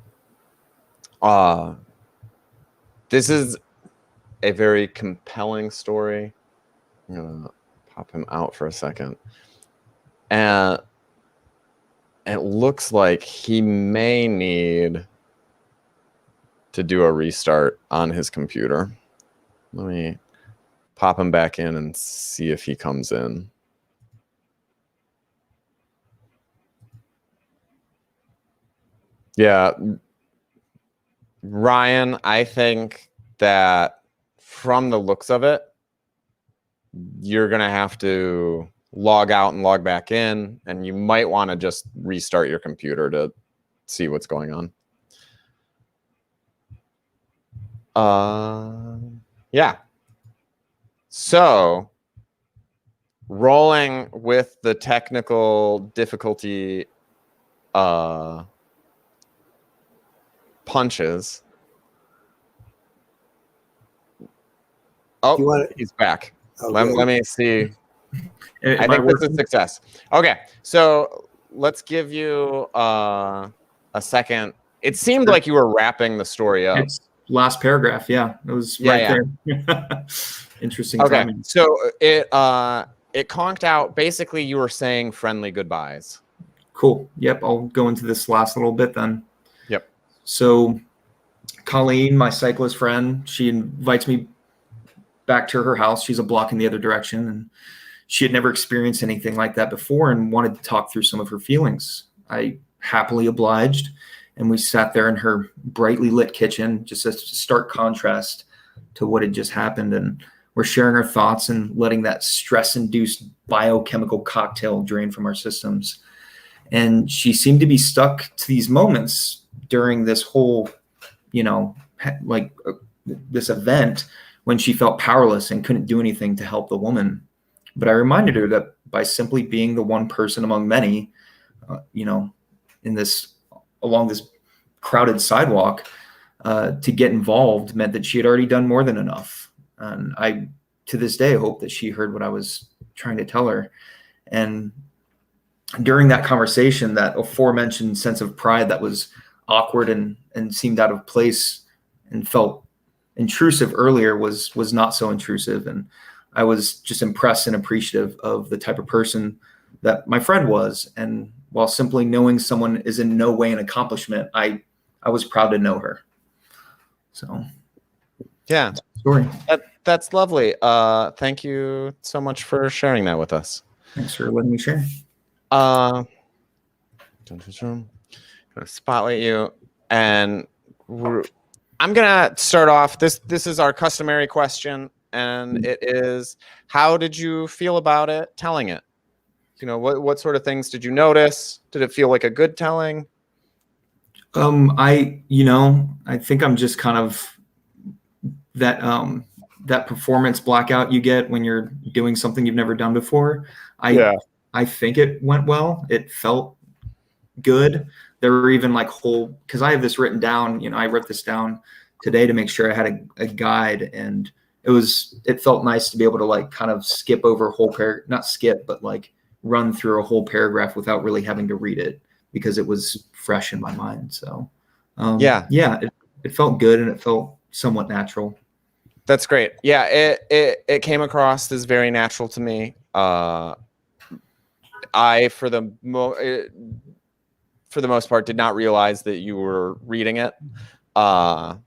S1: This is a very compelling story. I'm gonna pop him out for a second. And it looks like he may need to do a restart on his computer. Let me pop him back in and see if he comes in. Yeah, Ryan, I think that from the looks of it, you're going to have to log out and log back in, and you might want to just restart your computer to see what's going on. Yeah. So, rolling with the technical difficulty punches. Oh, he's back.
S3: Okay.
S1: Let me see. I think this is a success. Okay, so let's give you a second. It seemed like you were wrapping the story up.
S4: It's last paragraph. Yeah, it was
S1: Yeah,
S4: there. Interesting
S1: Okay,
S4: timing.
S1: so it conked out. Basically, you were saying friendly goodbyes.
S4: Cool. Yep, I'll go into this last little bit then.
S1: Yep.
S4: So Colleen, my cyclist friend, she invites me back to her house. She's a block in the other direction, and she had never experienced anything like that before and wanted to talk through some of her feelings. I happily obliged, and we sat there in her brightly lit kitchen, just a stark contrast to what had just happened. And we're sharing our thoughts and letting that stress-induced biochemical cocktail drain from our systems. And she seemed to be stuck to these moments during this whole, this event when she felt powerless and couldn't do anything to help the woman. But I reminded her that by simply being the one person among many, along this crowded sidewalk, to get involved meant that she had already done more than enough. And I, to this day, hope that she heard what I was trying to tell her. And during that conversation, that aforementioned sense of pride that was awkward and seemed out of place and felt intrusive earlier was not so intrusive. And I was just impressed and appreciative of the type of person that my friend was. And while simply knowing someone is in no way an accomplishment, I was proud to know her. So
S1: yeah,
S4: story.
S1: That's lovely. Thank you so much for sharing that with us.
S4: Thanks for letting me share.
S1: I'm gonna spotlight you, and I'm gonna start off. This is our customary question, and it is: how did you feel about it telling it? What sort of things did you notice? Did it feel like a good telling?
S4: I think I'm just kind of that performance blackout you get when you're doing something you've never done before. I think it went well. It felt good. There were even because I have this written down, I wrote this down today to make sure I had a guide, and it felt nice to be able to kind of skip over a whole not skip, but run through a whole paragraph without really having to read it because it was fresh in my mind. So it felt good and it felt somewhat natural.
S1: That's great. Yeah, it came across as very natural to me. I, for the most part, did not realize that you were reading it. So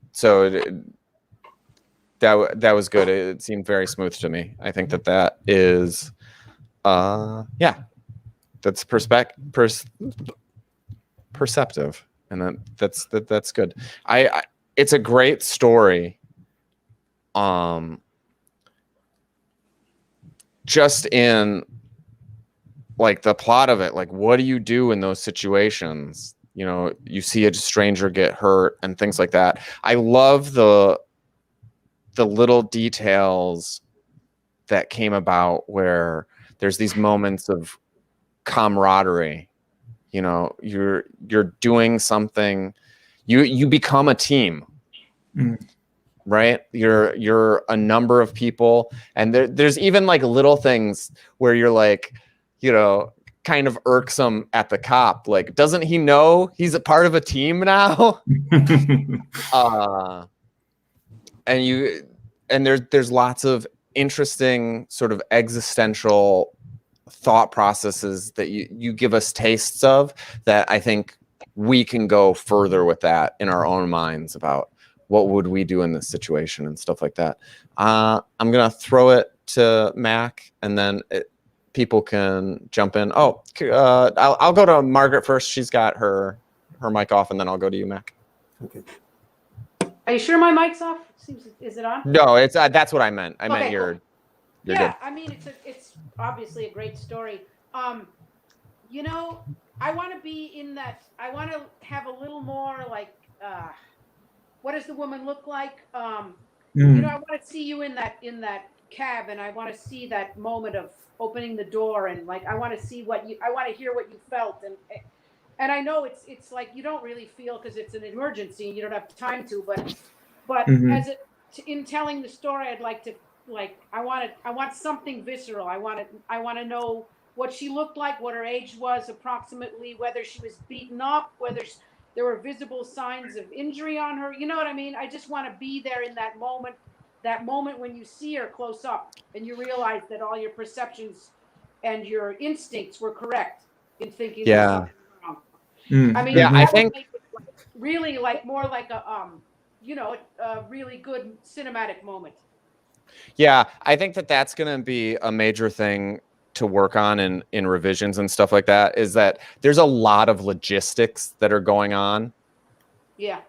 S1: that was good. It seemed very smooth to me. I think that is, that's perceptive, and that's good. It's a great story. Just in the plot of it, what do you do in those situations? You see a stranger get hurt and things like that. I love the little details that came about where there's these moments of camaraderie. You're doing something, you become a team. Right? You're a number of people, and there's even little things where you're kind of irksome at the cop. Doesn't he know he's a part of a team now? And there's lots of interesting sort of existential thought processes that you give us tastes of that I think we can go further with that in our own minds about what would we do in this situation and stuff like that. I'm going to throw it to Mac, and then people can jump in. I'll go to Margaret first. She's got her mic off, and then I'll go to you, Mac.
S3: Okay.
S5: Are you sure my mic's off? Is it on?
S1: No, it's that's what I meant. I meant
S5: Okay,
S1: you're
S5: cool.
S1: good.
S5: I mean, it's obviously a great story. I want to be in that. I want to have a little more what does the woman look like? I want to see you in that cab, and I want to see that moment of opening the door, and I want to see I want to hear what you felt, and I know it's you don't really feel because it's an emergency and you don't have time to, but in telling the story, I'd like to I want something visceral. I want to know what she looked like, what her age was approximately, whether she was beaten up, whether there were visible signs of injury on her. You know what I mean? I just want to be there in that moment when you see her close up and you realize that all your perceptions and your instincts were correct in thinking there's something wrong. I mean,
S1: Yeah, I think
S5: make it really like more like a a really good cinematic moment.
S1: Yeah, I think that's going to be a major thing to work on in revisions and stuff like that, is that there's a lot of logistics that are going on.
S5: Yeah.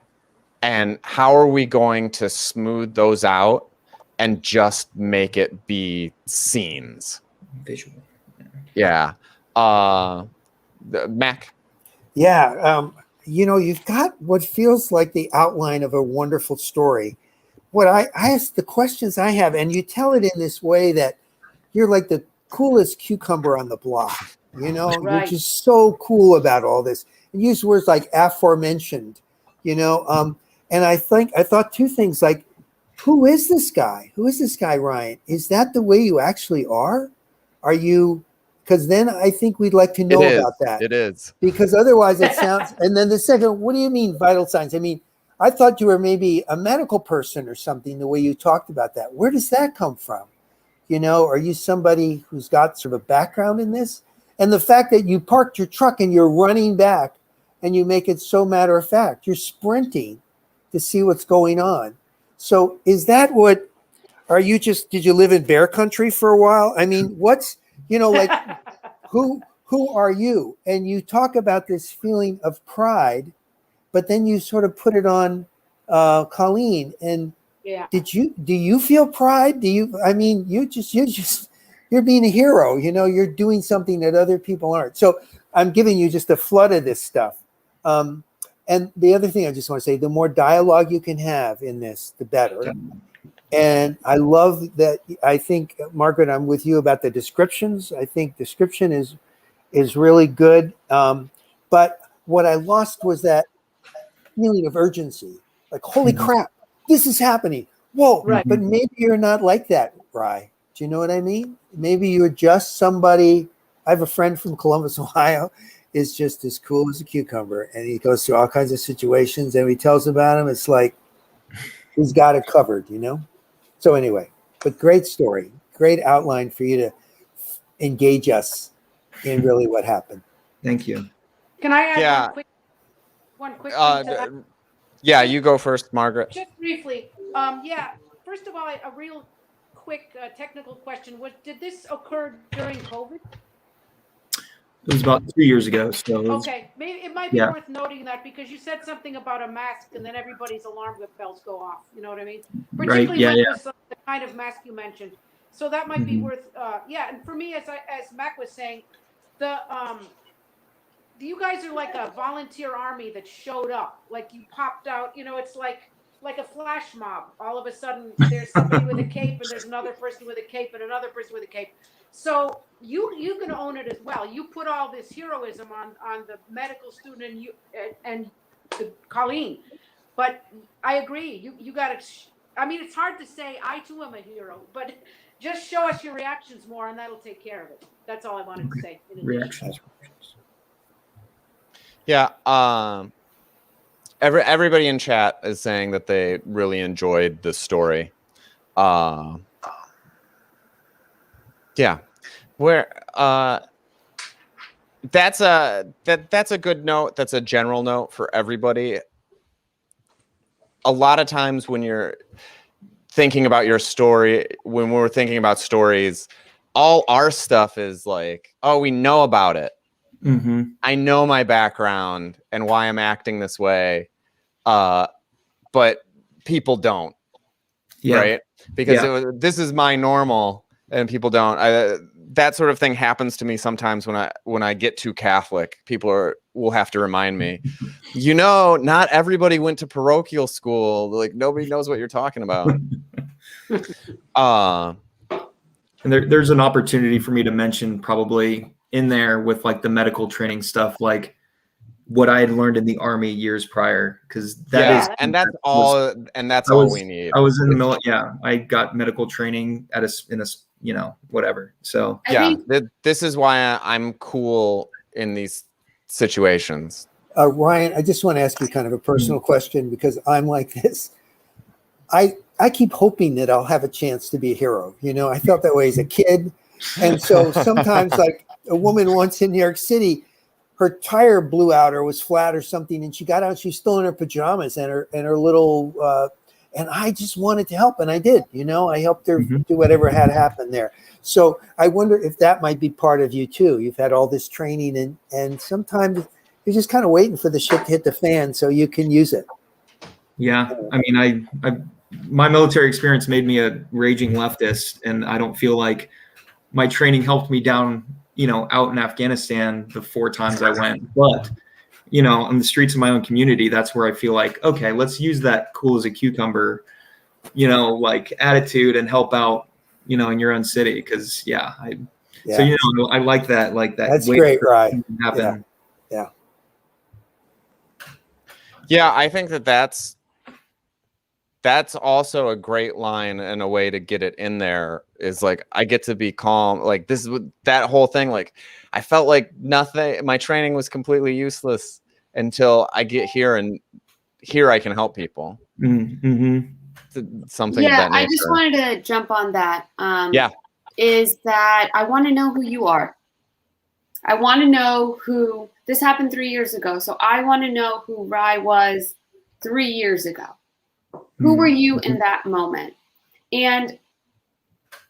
S1: And how are we going to smooth those out and just make it be scenes?
S4: Visual.
S1: Yeah. Mac.
S3: Yeah. You've got what feels like the outline of a wonderful story. What I ask, the questions I have, and you tell it in this way that you're like the coolest cucumber on the block. You're
S5: Right.
S3: just so cool about all this. And use words like aforementioned, and I thought two things, like, who is this guy? Who is this guy, Ryan? Is that the way you actually are? Are you? Because then I think we'd like to know about that.
S1: It is.
S3: Because otherwise it sounds, and then the second, what do you mean vital signs? I mean, I thought you were maybe a medical person or something, the way you talked about that. Where does that come from? Are you somebody who's got sort of a background in this? And the fact that you parked your truck and you're running back and you make it so matter of fact, you're sprinting to see what's going on. So is that did you live in bear country for a while? I mean, like, who are you? And you talk about this feeling of pride, but then you sort of put it on Colleen. And
S5: yeah.
S3: Do you feel pride? You're being a hero, you're doing something that other people aren't. So I'm giving you just a flood of this stuff. And the other thing I just want to say, the more dialogue you can have in this, the better. And I love that. I think, Margaret, I'm with you about the descriptions. I think description is really good. But what I lost was that feeling of urgency. Like, holy crap, this is happening. Whoa,
S5: Right.
S3: But maybe you're not like that, Rye. Do you know what I mean? Maybe you're just somebody. I have a friend from Columbus, Ohio, is just as cool as a cucumber. And he goes through all kinds of situations, and he tells about them. It's like he's got it covered, So anyway, but great story. Great outline for you to engage us in really what happened.
S4: Thank you.
S5: Can I add
S1: Yeah.
S5: one quick thing to that?
S1: Yeah, you go first, Margaret.
S5: Just briefly. First of all, a real quick technical question. Did this occur during COVID?
S4: It was about 2 years ago. So
S5: Okay, maybe it might be worth noting that, because you said something about a mask and then everybody's alarm bells go off. You know what I mean? Particularly when it was the kind of mask you mentioned. So that might be worth. And for me, as Mac was saying, you guys are like a volunteer army that showed up. Like, you popped out. It's like a flash mob. All of a sudden, there's somebody with a cape, and there's another person with a cape, and another person with a cape. So you can own it as well. You put all this heroism on the medical student and Colleen. But I agree. You got to. I mean, it's hard to say. I too am a hero, but just show us your reactions more, and that'll take care of it. That's all I wanted to say.
S4: Reactions.
S1: Yeah. Everybody in chat is saying that they really enjoyed the story. Yeah. Where that's a good note. That's a general note for everybody. A lot of times when you're thinking about your story, when we're thinking about stories, all our stuff is like, oh, we know about it.
S4: Mm-hmm.
S1: I know my background and why I'm acting this way, but people don't, right? Because this is my normal, and people don't. That sort of thing happens to me sometimes when I get too Catholic. People will have to remind me, not everybody went to parochial school. Like, nobody knows what you're talking about.
S4: And there's an opportunity for me to mention probably in there with like the medical training stuff, like what I had learned in the Army years prior, because
S1: that's all we need.
S4: I was in the military. Yeah, I got medical training at whatever. So
S1: this is why I'm cool in these situations.
S3: Ryan, I just want to ask you kind of a personal question, because I'm like this. I keep hoping that I'll have a chance to be a hero. I felt that way as a kid. And so sometimes, like a woman once in New York City, her tire blew out or was flat or something, and she got out, she was still in her pajamas and her little, and I just wanted to help, and I did. I helped her do whatever had happened there. So I wonder if that might be part of you too. You've had all this training, and sometimes you're just kind of waiting for the shit to hit the fan so you can use it.
S4: Yeah, I mean, my military experience made me a raging leftist, and I don't feel like my training helped me down, out in Afghanistan the 4 times I went. But, on the streets of my own community, that's where I feel like, okay, let's use that cool as a cucumber, like attitude and help out, in your own city. Cause so, I like that.
S3: That's great, right?
S4: Happen.
S1: Yeah. I think that's also a great line, and a way to get it in there is like, I get to be calm. Like this is that whole thing. Like I felt like my training was completely useless until I get here, and here I can help people.
S4: Mm-hmm.
S1: Something of that nature.
S7: I just wanted to jump on that. Is that I want to know who you are. I want to know who this happened 3 years ago. So I want to know who Rye was 3 years ago. Who were you in that moment? And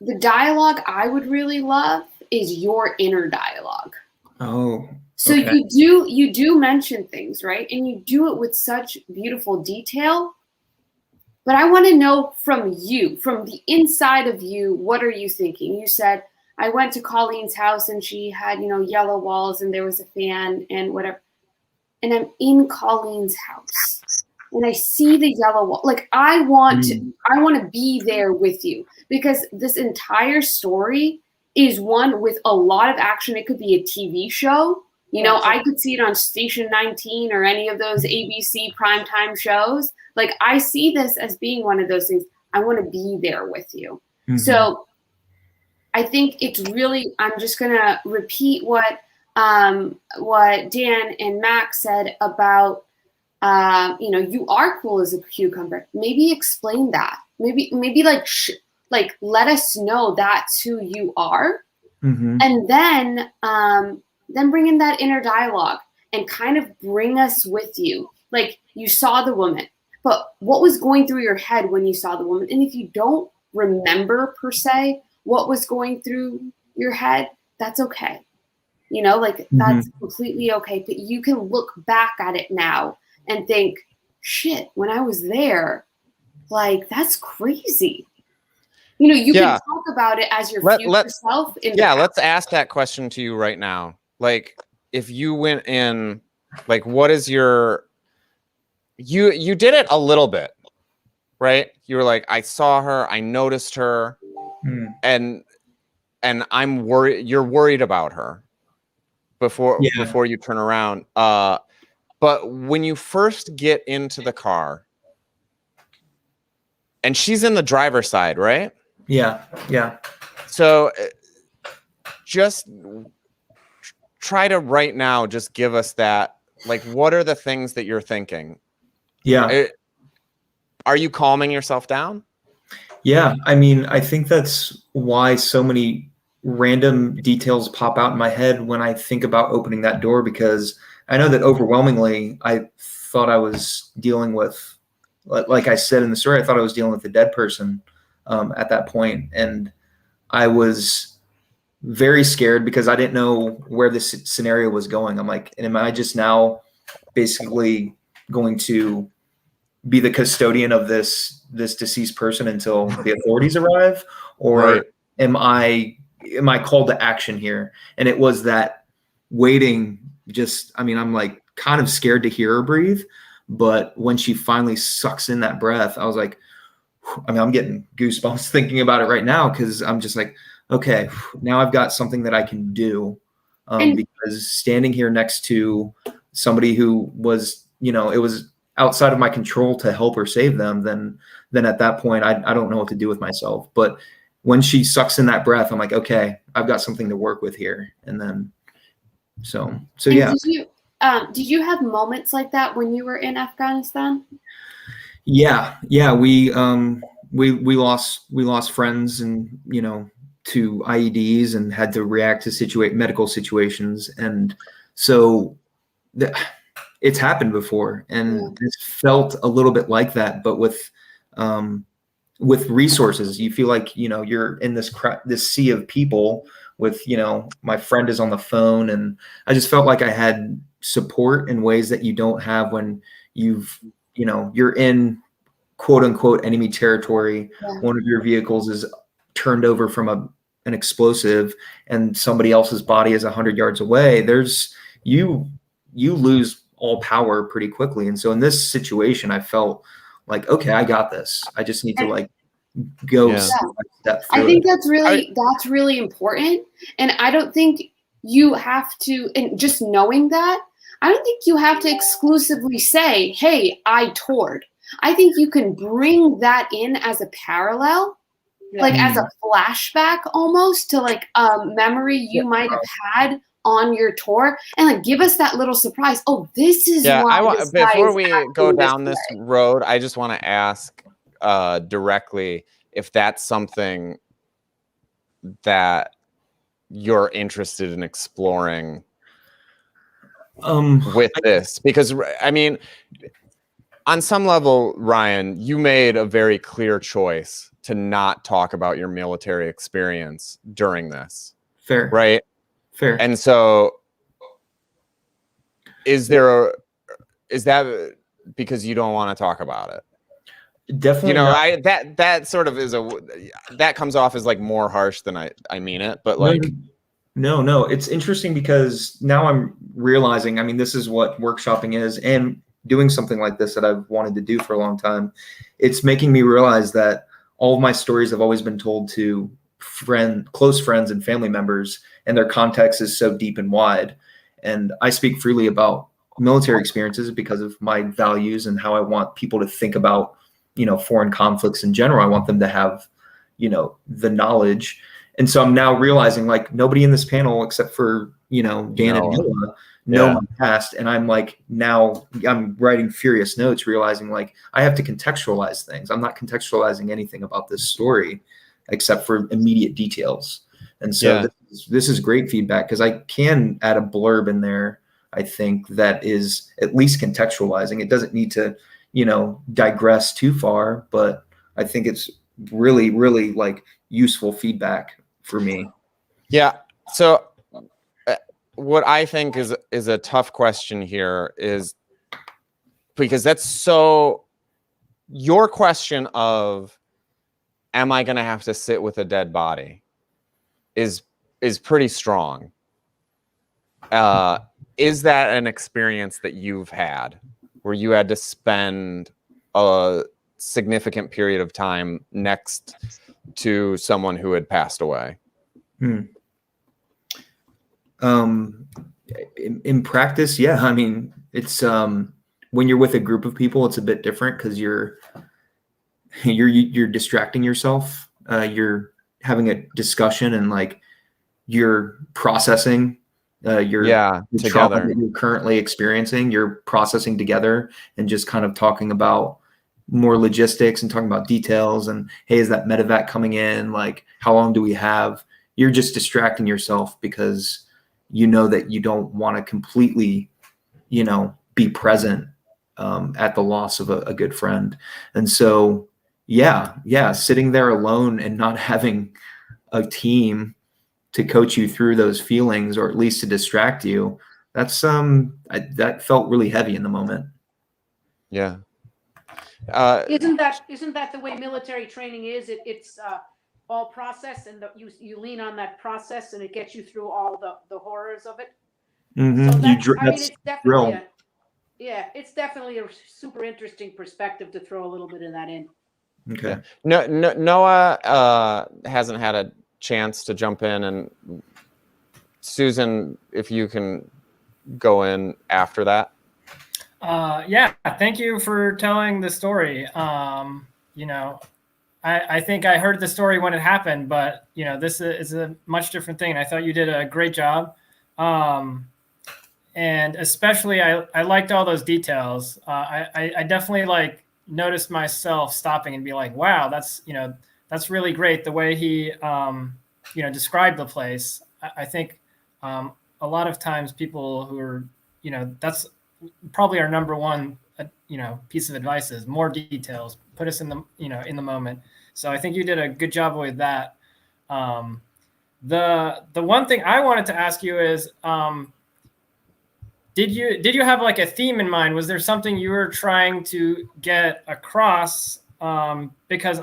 S7: the dialogue I would really love is your inner dialogue.
S4: Oh.
S7: So
S4: okay.
S7: you do mention things, right? And you do it with such beautiful detail. But I want to know from you, from the inside of you, what are you thinking? You said, I went to Colleen's house and she had, yellow walls and there was a fan and whatever. And I'm in Colleen's house. And I see the yellow wall. Like I want to be there with you, because this entire story is one with a lot of action. It could be a TV show. I could see it on Station 19 or any of those ABC primetime shows. Like I see this as being one of those things. I want to be there with you. Mm-hmm. So I think it's really, I'm just going to repeat what Dan and Max said about, you are cool as a cucumber. Maybe explain that. Maybe like let us know that's who you are, and then bring in that inner dialogue and kind of bring us with you. Like you saw the woman, but what was going through your head when you saw the woman? And if you don't remember per se what was going through your head, that's okay. That's completely okay. But you can look back at it now and think, shit, when I was there, like, that's crazy. You can talk about it as your future self.
S1: Let's ask that question to you right now. Like, if you went in, like, what is your, you did it a little bit, right? You were like, I saw her, I noticed her, and I'm worried, you're worried about her before you turn around. But when you first get into the car, and she's in the driver's side, right?
S4: Yeah.
S1: So just try to right now, just give us that, like, what are the things that you're thinking?
S4: Yeah.
S1: Are you calming yourself down?
S4: Yeah. I mean, I think that's why so many random details pop out in my head when I think about opening that door, because I know that overwhelmingly I thought I was dealing with, like I said in the story, I thought I was dealing with a dead person at that point. And I was very scared because I didn't know where this scenario was going. I'm like, am I just now basically going to be the custodian of this deceased person until the authorities arrive? Or am I called to action here? And it was that waiting. I'm like kind of scared to hear her breathe. But when she finally sucks in that breath, I was like, I'm getting goosebumps thinking about it right now, because I'm just like, okay, now I've got something that I can do. Because standing here next to somebody who was, it was outside of my control to help or save them, then at that point, I don't know what to do with myself. But when she sucks in that breath, I'm like, okay, I've got something to work with here. And then, so
S7: And
S4: yeah.
S7: Did you have moments like that when you were in Afghanistan?
S4: Yeah. We lost friends and, to IEDs and had to react to medical situations. And so it's happened before, and it's felt a little bit like that, but with resources. You feel like, you're in this sea of people with, my friend is on the phone, and I just felt like I had support in ways that you don't have when you're in quote unquote enemy territory.
S7: Yeah.
S4: One of your vehicles is turned over from an explosive, and somebody else's body is 100 yards away. You lose all power pretty quickly. And so in this situation, I felt like, okay, I got this. I just need to go step through.
S7: I think that's really important. And I don't think you have to, and just knowing that, I don't think you have to exclusively say, hey, I toured. I think you can bring that in as a parallel, as a flashback almost to a memory you might have had on your tour, and give us that little surprise. Oh, this is why.
S1: Before we go down this road, I just want to ask directly if that's something that you're interested in exploring with this, because I mean, on some level, Ryan, you made a very clear choice to not talk about your military experience during this.
S4: Fair.
S1: Right?
S4: Fair.
S1: And so is that because you don't want to talk about it?
S4: Definitely.
S1: That sort of is that comes off as more harsh than I mean it, but
S4: No, it's interesting because now I'm realizing, I mean, this is what workshopping is, and doing something like this that I've wanted to do for a long time. It's making me realize that all of my stories have always been told to close friends and family members, and their context is so deep and wide. And I speak freely about military experiences because of my values and how I want people to think about, foreign conflicts in general. I want them to have, the knowledge. And so I'm now realizing nobody in this panel except for, Dan and Noah know my past. And I'm now I'm writing furious notes, realizing I have to contextualize things. I'm not contextualizing anything about this story except for immediate details. And so this is great feedback, because I can add a blurb in there, I think, that is at least contextualizing. It doesn't need to, digress too far, but I think it's really, really useful feedback for me.
S1: Yeah. So what I think is a tough question here is because your question of, am I going to have to sit with a dead body is pretty strong. Is that an experience that you've had where you had to spend a significant period of time next to someone who had passed away?
S4: In practice, yeah. I mean, it's when you're with a group of people, it's a bit different because you're distracting yourself. You're having a discussion and you're processing the trauma that you're currently experiencing. You're processing together and just kind of talking about more logistics and talking about details and, hey, is that medevac coming in? How long do we have? You're just distracting yourself because that you don't want to completely, be present at the loss of a good friend. And so, sitting there alone and not having a team to coach you through those feelings, or at least to distract you, that's that felt really heavy in the moment.
S1: Yeah.
S5: Isn't that the way military training is? It's all process, and you lean on that process, and it gets you through all the horrors of it.
S4: Mm-hmm.
S5: So it's definitely it's definitely a super interesting perspective to throw a little bit of that in.
S4: Okay.
S1: No, Noah hasn't had a chance to jump in, and Susan, if you can go in after that?
S6: Yeah, thank you for telling the story. You know, I think I heard the story when it happened, but you know, this is a much different thing. I thought you did a great job. And especially I liked all those details. I definitely like noticed myself stopping and be like, wow, that's, you know, that's really great. The way he, you know, described the place. I think a lot of times people who are, you know, that's probably our number one, you know, piece of advice is more details, put us in the, you know, in the moment. So I think you did a good job with that. The one thing I wanted to ask you is, did you have like a theme in mind? Was there something you were trying to get across? Because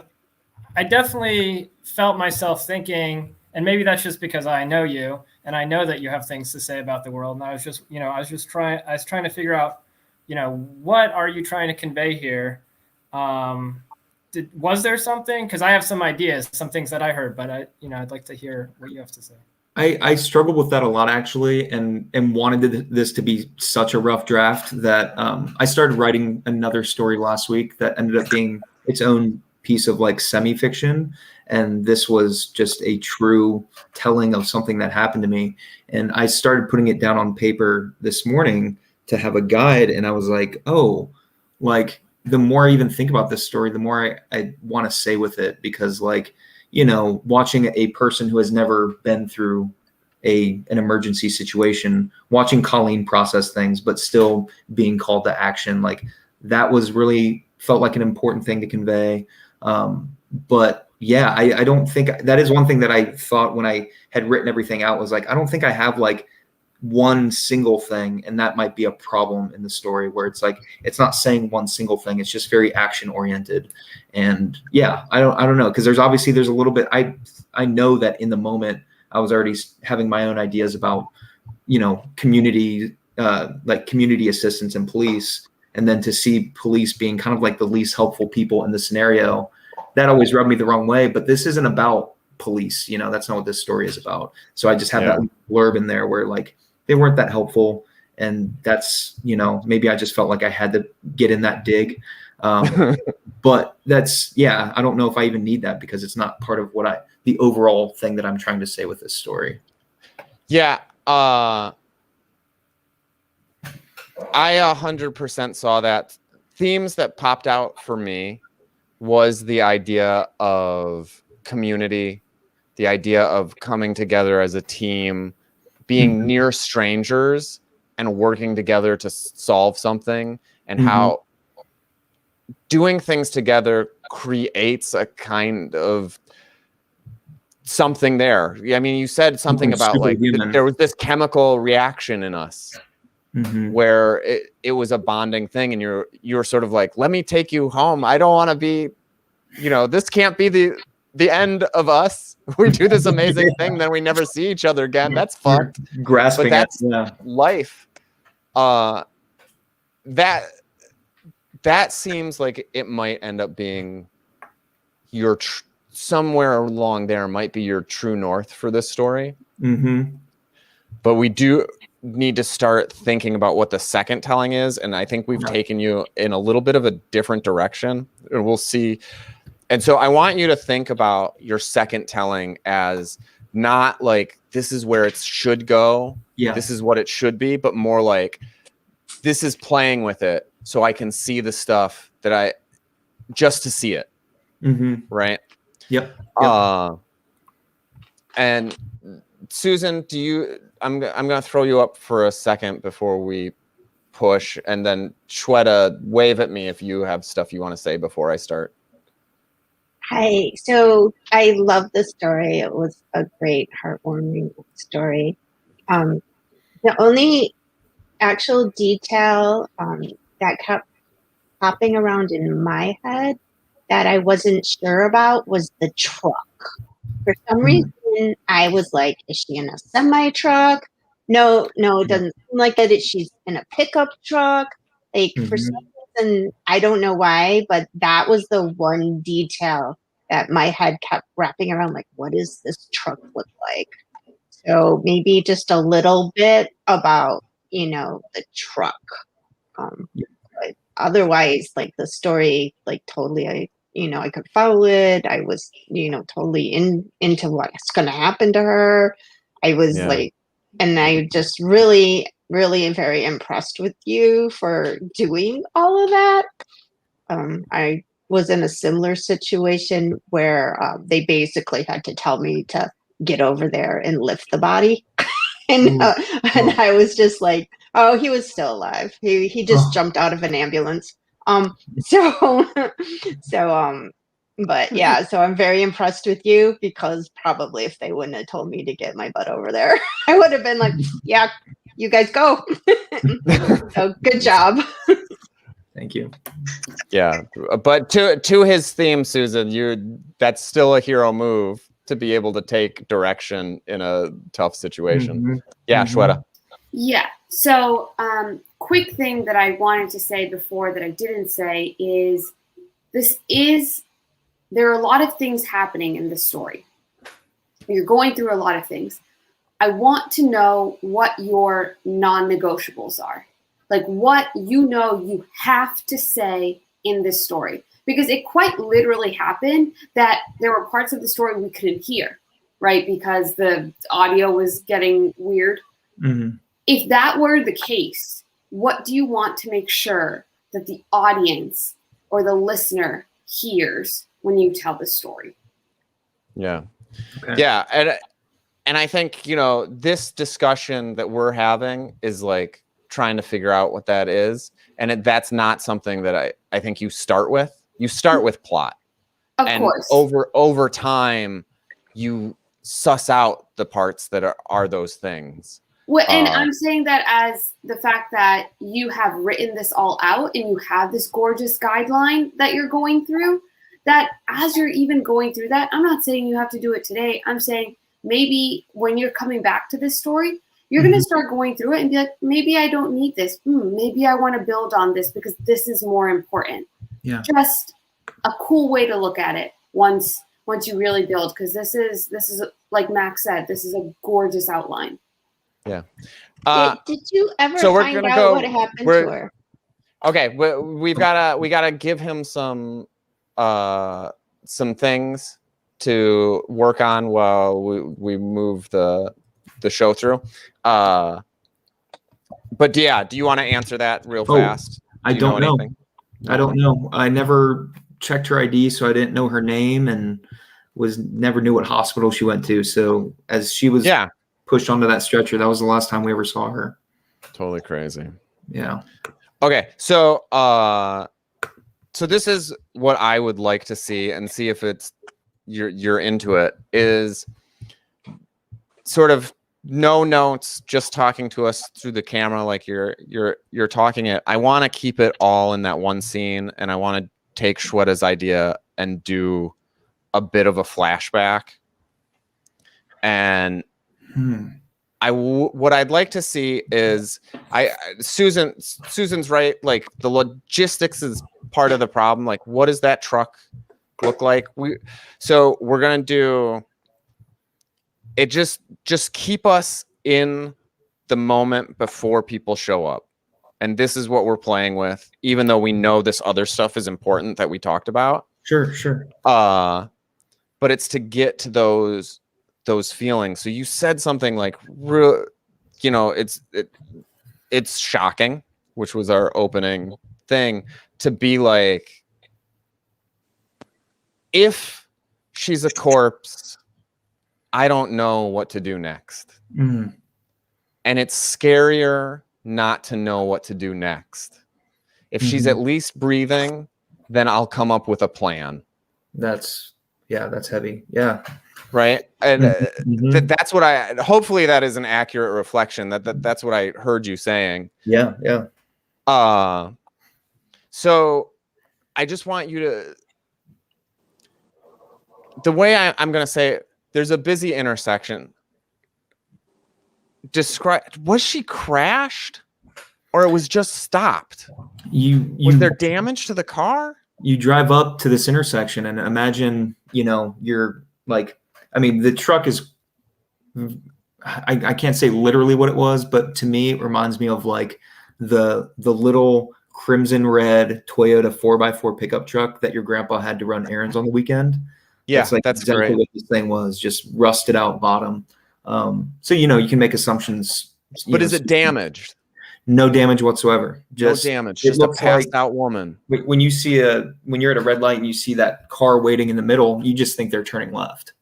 S6: I definitely felt myself thinking, and maybe that's just because I know you and I know that you have things to say about the world. And I was just, you know, I was trying to figure out, you know, what are you trying to convey here? Was there something? Because I have some ideas, some things that I heard, but you know, I'd like to hear what you have to say.
S4: I struggled with that a lot actually, and wanted this to be such a rough draft that I started writing another story last week that ended up being its own piece of like semi-fiction, and this was just a true telling of something that happened to me. And I started putting it down on paper this morning to have a guide, and I was like, oh, like the more I even think about this story, the more I want to say with it, because like, you know, watching a person who has never been through an emergency situation, watching Colleen process things, but still being called to action, like that was really felt like an important thing to convey. But yeah, I don't think that is one thing that I thought when I had written everything out was like, I don't think I have like one single thing, and that might be a problem in the story where it's like it's not saying one single thing, it's just very action oriented. And yeah, I don't know, because there's a little bit, I know that in the moment I was already having my own ideas about, you know, community, like community assistance and police, and then to see police being kind of like the least helpful people in the scenario, that always rubbed me the wrong way. But this isn't about police, you know, that's not what this story is about. So I just have that blurb in there where like they weren't that helpful, and that's, you know, maybe I just felt like I had to get in that dig. But that's, yeah, I don't know if I even need that, because it's not part of what the overall thing that I'm trying to say with this story.
S1: Yeah. I 100% saw that. Themes that popped out for me was the idea of community, the idea of coming together as a team, being near strangers and working together to solve something, and how doing things together creates a kind of something there. I mean, you said something about like there was this chemical reaction in us where it was a bonding thing, and you're sort of like, let me take you home. I don't want to be, you know, this can't be the end of us. We do this amazing thing, then we never see each other again. That's fucked.
S4: Grasping,
S1: but that's life. That seems like it might end up being your somewhere along there might be your true north for this story. But we do need to start thinking about what the second telling is, and I think we've taken you in a little bit of a different direction, and we'll see. And so I want you to think about your second telling as not like this is where it should go, this is what it should be, but more like this is playing with it so I can see the stuff that just to see it. Right?
S4: Yep.
S1: And Susan, I'm going to throw you up for a second before we push, and then Shweta, wave at me if you have stuff you want to say before I start.
S2: Hi. So I love the story. It was a great, heartwarming story. The only actual detail that kept popping around in my head that I wasn't sure about was the truck. For some reason, I was like, is she in a semi-truck? No, it doesn't seem like it. She's in a pickup truck. Like, for some reason, I don't know why, but that was the one detail that my head kept wrapping around, like, what does this truck look like? So maybe just a little bit about, the truck. But otherwise, like the story, like totally, I could follow it. I was, totally into what's going to happen to her. I was like, and I just really, really am very impressed with you for doing all of that. I was in a similar situation where they basically had to tell me to get over there and lift the body. And I was just like, oh, he was still alive. He just jumped out of an ambulance. But yeah, so I'm very impressed with you, because probably if they wouldn't have told me to get my butt over there, I would have been like, yeah, you guys go. So good job.
S4: Thank you.
S1: Yeah, but to his theme, Susan, that's still a hero move to be able to take direction in a tough situation. Yeah, Shweta.
S7: Yeah. So, quick thing that I wanted to say before that I didn't say is there are a lot of things happening in this story. You're going through a lot of things. I want to know what your non-negotiables are. Like what you have to say in this story. Because it quite literally happened that there were parts of the story we couldn't hear, right? Because the audio was getting weird.
S4: Mm-hmm.
S7: If that were the case, what do you want to make sure that the audience or the listener hears when you tell the story?
S1: Yeah.
S4: Okay.
S1: Yeah. And I think, this discussion that we're having is like trying to figure out what that is. And that's not something that I think you start with. You start with plot.
S7: Of course.
S1: Over time, you suss out the parts that are those things.
S7: Well, and I'm saying that as the fact that you have written this all out and you have this gorgeous guideline that you're going through, that as you're even going through that, I'm not saying you have to do it today. I'm saying maybe when you're coming back to this story, you're going to start going through it and be like, maybe I don't need this. Maybe I want to build on this because this is more important.
S4: Yeah.
S7: Just a cool way to look at it once you really build, because this is like Max said, this is a gorgeous outline.
S1: Yeah.
S2: Did you ever
S1: so
S2: find out what happened to her?
S1: Okay, we gotta give him some things to work on while we move the show through. But yeah, do you want to answer that real fast?
S4: I don't know. I don't know. I never checked her ID, so I didn't know her name and never knew what hospital she went to. So as she was pushed onto that stretcher, that was the last time we ever saw her.
S1: Totally crazy.
S4: Yeah.
S1: Okay, so this is what I would like to see, and see if you're into it, is sort of no notes, just talking to us through the camera like you're talking it. I want to keep it all in that one scene, and I want to take Shweta's idea and do a bit of a flashback. And what I'd like to see is Susan's right, like the logistics is part of the problem. Like, what does that truck look like? So we're gonna do it. Just keep us in the moment before people show up. And this is what we're playing with, even though we know this other stuff is important that we talked about.
S4: Sure.
S1: But it's to get to those feelings. So you said something like, it's shocking, which was our opening thing, to be like, if she's a corpse, I don't know what to do next.
S4: Mm-hmm.
S1: And it's scarier not to know what to do next. If she's at least breathing, then I'll come up with a plan.
S4: That's heavy. Yeah.
S1: Right. And that's what hopefully that is an accurate reflection. That's what I heard you saying.
S4: Yeah.
S1: So I just want you to, the way I'm going to say it, there's a busy intersection. Was she crashed, or it was just stopped? Was there damage to the car?
S4: You drive up to this intersection and imagine, you're like, I mean, the truck is I can't say literally what it was, but to me, it reminds me of like the little crimson red Toyota 4x4 pickup truck that your grandpa had to run errands on the weekend.
S1: Yeah,
S4: That's like
S1: that's
S4: exactly
S1: great.
S4: what this thing was, just rusted out bottom. So, you can make assumptions.
S1: But is it damaged?
S4: No damage whatsoever.
S1: No damage.
S4: It
S1: Just a
S4: looks like
S1: passed out woman.
S4: when you're at a red light and you see that car waiting in the middle, you just think they're turning left.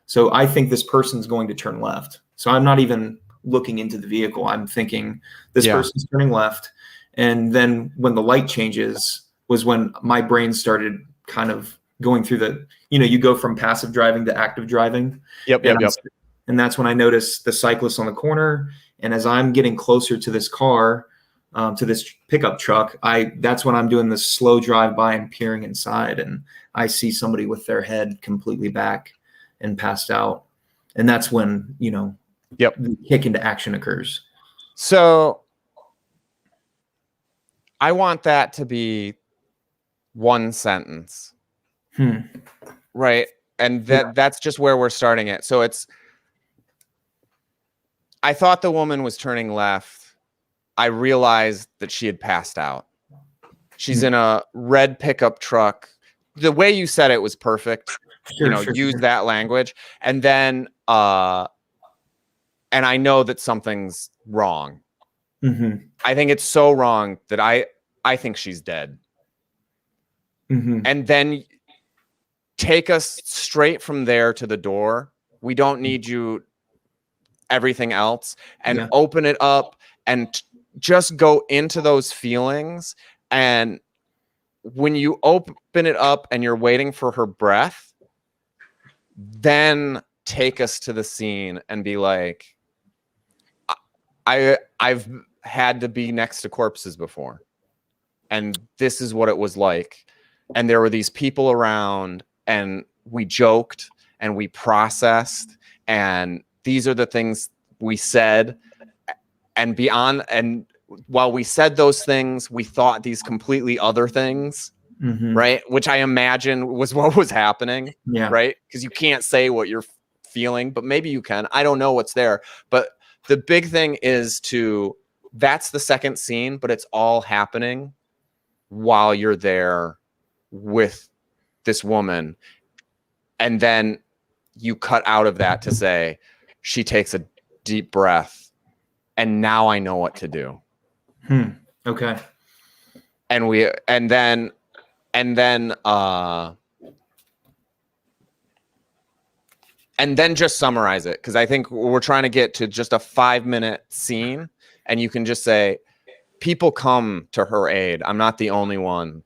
S4: So I think this person's going to turn left. So I'm not even looking into the vehicle. I'm thinking this person's turning left. And then when the light changes was when my brain started kind of going through you go from passive driving to active driving.
S1: Yep.
S4: And that's when I noticed the cyclist on the corner. And as I'm getting closer to this car, to this pickup truck, that's when I'm doing the slow drive by and peering inside. And I see somebody with their head completely back and passed out. And that's when, the kick into action occurs.
S1: So I want that to be one sentence. Right. And that's just where we're starting it. So I thought the woman was turning left. I realized that she had passed out. She's in a red pickup truck. The way you said it was perfect. Use that language. And then, and I know that something's wrong. I think it's so wrong that I think she's dead. And then take us straight from there to the door. We don't need you everything else, and open it up and just go into those feelings. And when you open it up and you're waiting for her breath, then take us to the scene and be like, I've had to be next to corpses before, and this is what it was like. And there were these people around, and we joked and we processed, and these are the things we said. And beyond, and while we said those things, we thought these completely other things, right? Which I imagine was what was happening, right? Because you can't say what you're feeling, but maybe you can. I don't know what's there. But the big thing is that's the second scene, but it's all happening while you're there with this woman. And then you cut out of that to say, she takes a deep breath, and now I know what to do.
S4: Okay.
S1: And then just summarize it, because I think we're trying to get to just a 5-minute scene, and you can just say, people come to her aid. I'm not the only one.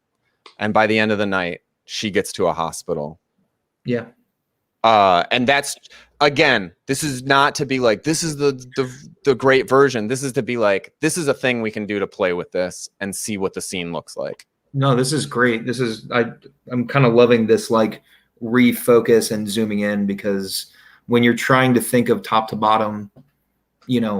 S1: And by the end of the night, she gets to a hospital.
S4: Yeah.
S1: And that's, again, this is not to be like, this is the great version. This is to be like, this is a thing we can do to play with this and see what the scene looks like.
S4: No, this is great. I'm kind of loving this, like, refocus and zooming in, because when you're trying to think of top to bottom,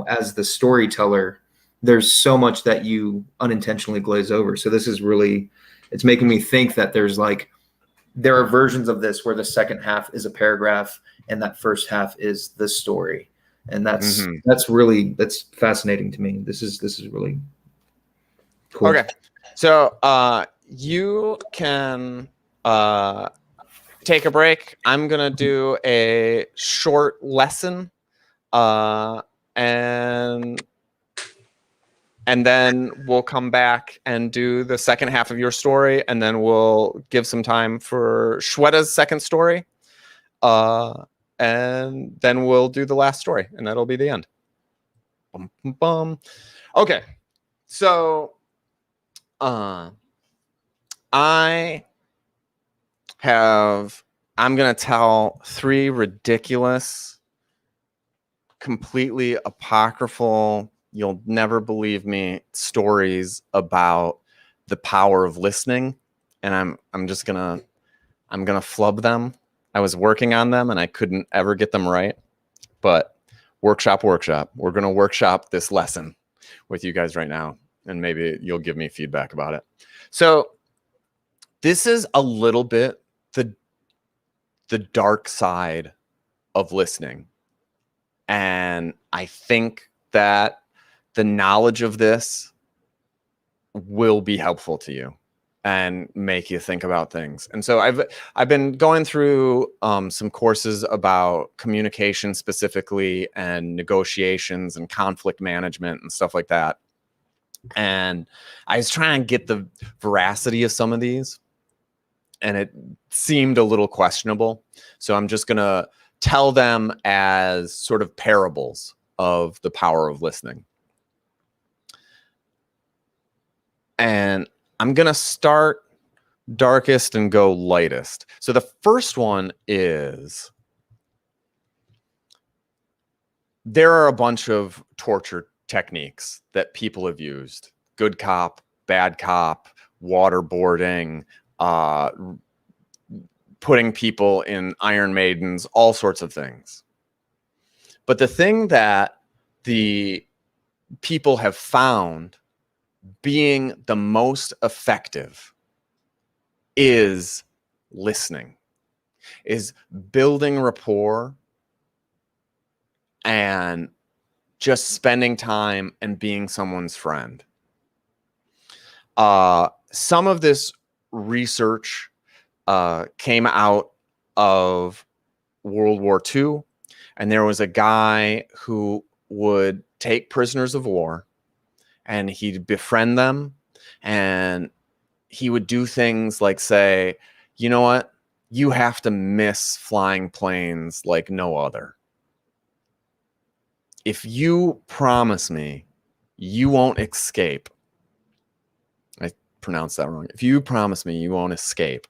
S4: as the storyteller, there's so much that you unintentionally glaze over. So this is really, it's making me think that there are versions of this where the second half is a paragraph and that first half is the story. And that's fascinating to me. This is really cool.
S1: Okay. So you can take a break. I'm going to do a short lesson. And then we'll come back and do the second half of your story, and then we'll give some time for Shweta's second story. And then we'll do the last story, and that'll be the end. Bum, bum, bum. Okay. So I'm going to tell 3 ridiculous, completely apocryphal, you'll never believe me, stories about the power of listening. And I'm gonna flub them. I was working on them and I couldn't ever get them right. But workshop. We're gonna workshop this lesson with you guys right now, and maybe you'll give me feedback about it. So this is a little bit the dark side of listening. And I think that the knowledge of this will be helpful to you and make you think about things. And so I've been going through some courses about communication specifically, and negotiations and conflict management and stuff like that. And I was trying to get the veracity of some of these, and it seemed a little questionable. So I'm just going to tell them as sort of parables of the power of listening. And I'm going to start darkest and go lightest. So the first one is, there are a bunch of torture techniques that people have used. Good cop, bad cop, waterboarding, putting people in Iron Maidens, all sorts of things. But the thing that the people have found being the most effective is listening, is building rapport and just spending time and being someone's friend. Some of this research came out of World War II, and there was a guy who would take prisoners of war and he'd befriend them, and he would do things like say, you know what? You have to miss flying planes like no other. If you promise me you won't escape, I pronounced that wrong. If you promise me you won't escape,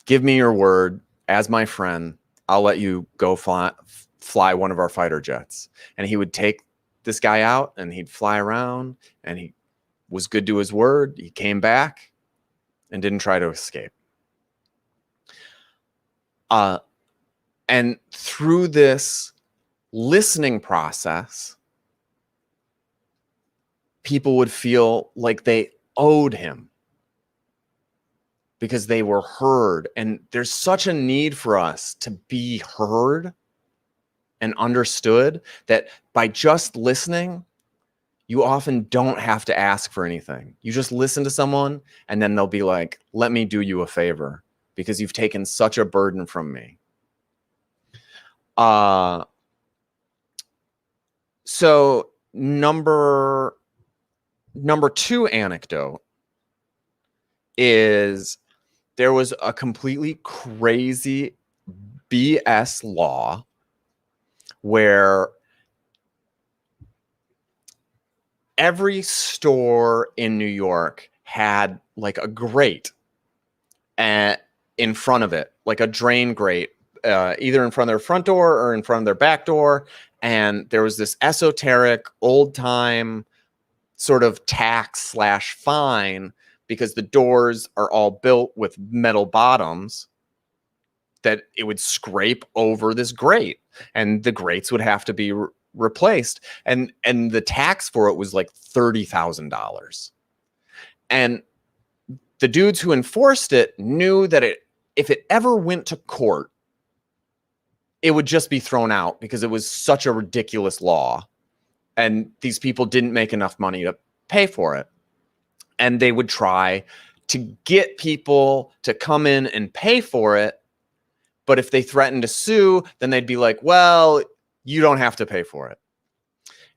S1: give me your word as my friend. I'll let you go fly one of our fighter jets. And he would take this guy out and he'd fly around, and he was good to his word. He came back and didn't try to escape. And through this listening process, people would feel like they owed him because they were heard. And there's such a need for us to be heard and understood that by just listening, you often don't have to ask for anything. You just listen to someone and then they'll be like, let me do you a favor because you've taken such a burden from me. So number 2 anecdote is, there was a completely crazy BS law where every store in New York had like a grate in front of it, like a drain grate, either in front of their front door or in front of their back door. And there was this esoteric old time sort of tax / fine, because the doors are all built with metal bottoms, that it would scrape over this grate and the grates would have to be replaced. And the tax for it was like $30,000. And the dudes who enforced it knew that if it ever went to court, it would just be thrown out because it was such a ridiculous law. And these people didn't make enough money to pay for it. And they would try to get people to come in and pay for it. But if they threatened to sue, then they'd be like, well, you don't have to pay for it.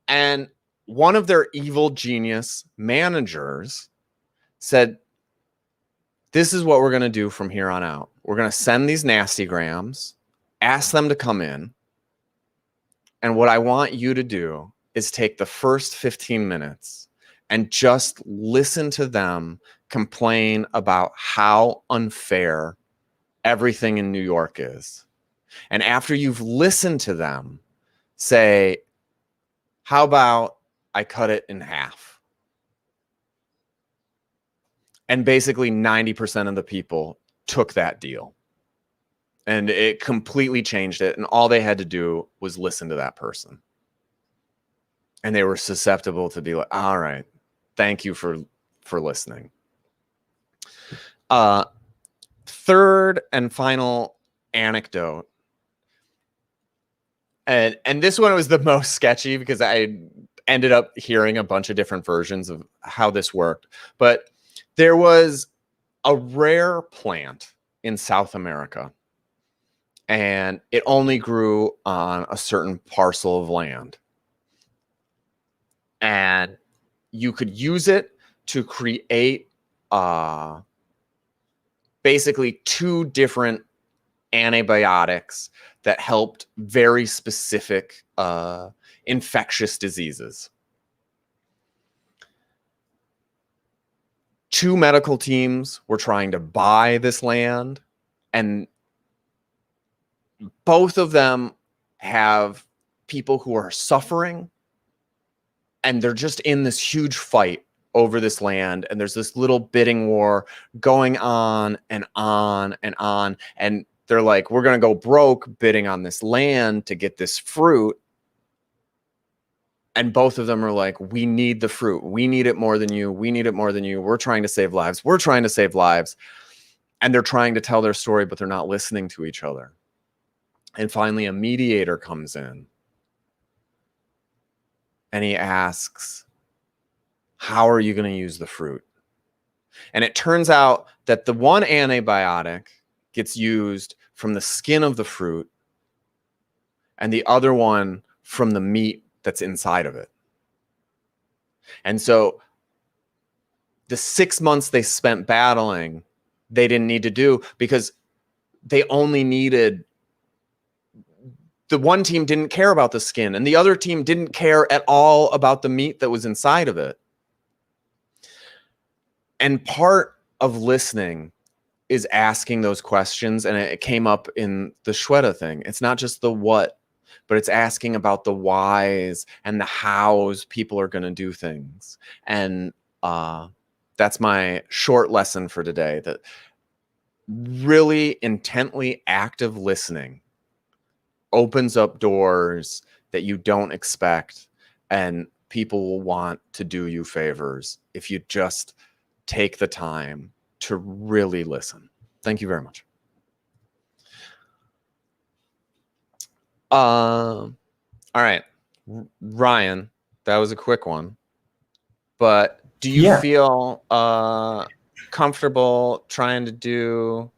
S1: And one of their evil genius managers said, this is what we're going to do from here on out. We're going to send these nasty grams, ask them to come in. And what I want you to do is take the first 15 minutes and just listen to them complain about how unfair everything in New York is. And after you've listened to them, say, how about I cut it in half? And basically 90% of the people took that deal. And it completely changed it. And all they had to do was listen to that person. And they were susceptible to be like, all right, thank you for listening. Third and final anecdote And this one was the most sketchy because I ended up hearing a bunch of different versions of how this worked. But there was a rare plant in South America, and it only grew on a certain parcel of land. And you could use it to create basically 2 different antibiotics that helped very specific infectious diseases. 2 medical teams were trying to buy this land, and both of them have people who are suffering, and they're just in this huge fight over this land, and there's this little bidding war going on and on and on, and they're like, we're going to go broke bidding on this land to get this fruit. And both of them are like, we need the fruit. We need it more than you. We need it more than you. We're trying to save lives. We're trying to save lives. And they're trying to tell their story, but they're not listening to each other. And finally, a mediator comes in. And he asks, how are you going to use the fruit? And it turns out that the one antibiotic gets used from the skin of the fruit, and the other one from the meat that's inside of it. And so the 6 months they spent battling, they didn't need to do, because they only needed, the one team didn't care about the skin, and the other team didn't care at all about the meat that was inside of it. And part of listening is asking those questions, and it came up in the Shweta thing. It's not just the what, but it's asking about the whys and the hows people are going to do things. And that's my short lesson for today, that really intently active listening opens up doors that you don't expect, and people will want to do you favors if you just take the time to really listen. Thank you very much. All right, Ryan, that was a quick one, but do you feel comfortable trying to do?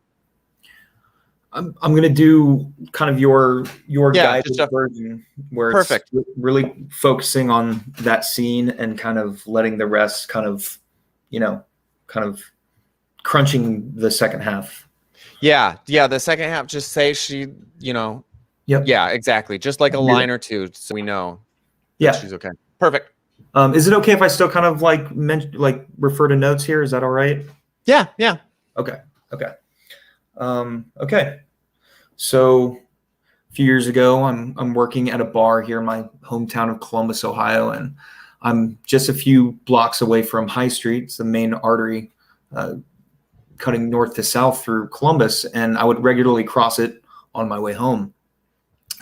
S4: I'm going to do kind of your guided version, where
S1: perfect.
S4: It's really focusing on that scene and kind of letting the rest kind of crunching the second half.
S1: Yeah. The second half, just say she, Yep. Yeah, exactly. Just like a line or two, so we know.
S4: Yeah,
S1: she's okay. Perfect.
S4: Is it okay if I still kind of refer to notes here? Is that all right?
S1: Yeah.
S4: Okay. Okay. So a few years ago, I'm working at a bar here in my hometown of Columbus, Ohio, and I'm just a few blocks away from High Street. It's the main artery cutting north to south through Columbus, and I would regularly cross it on my way home.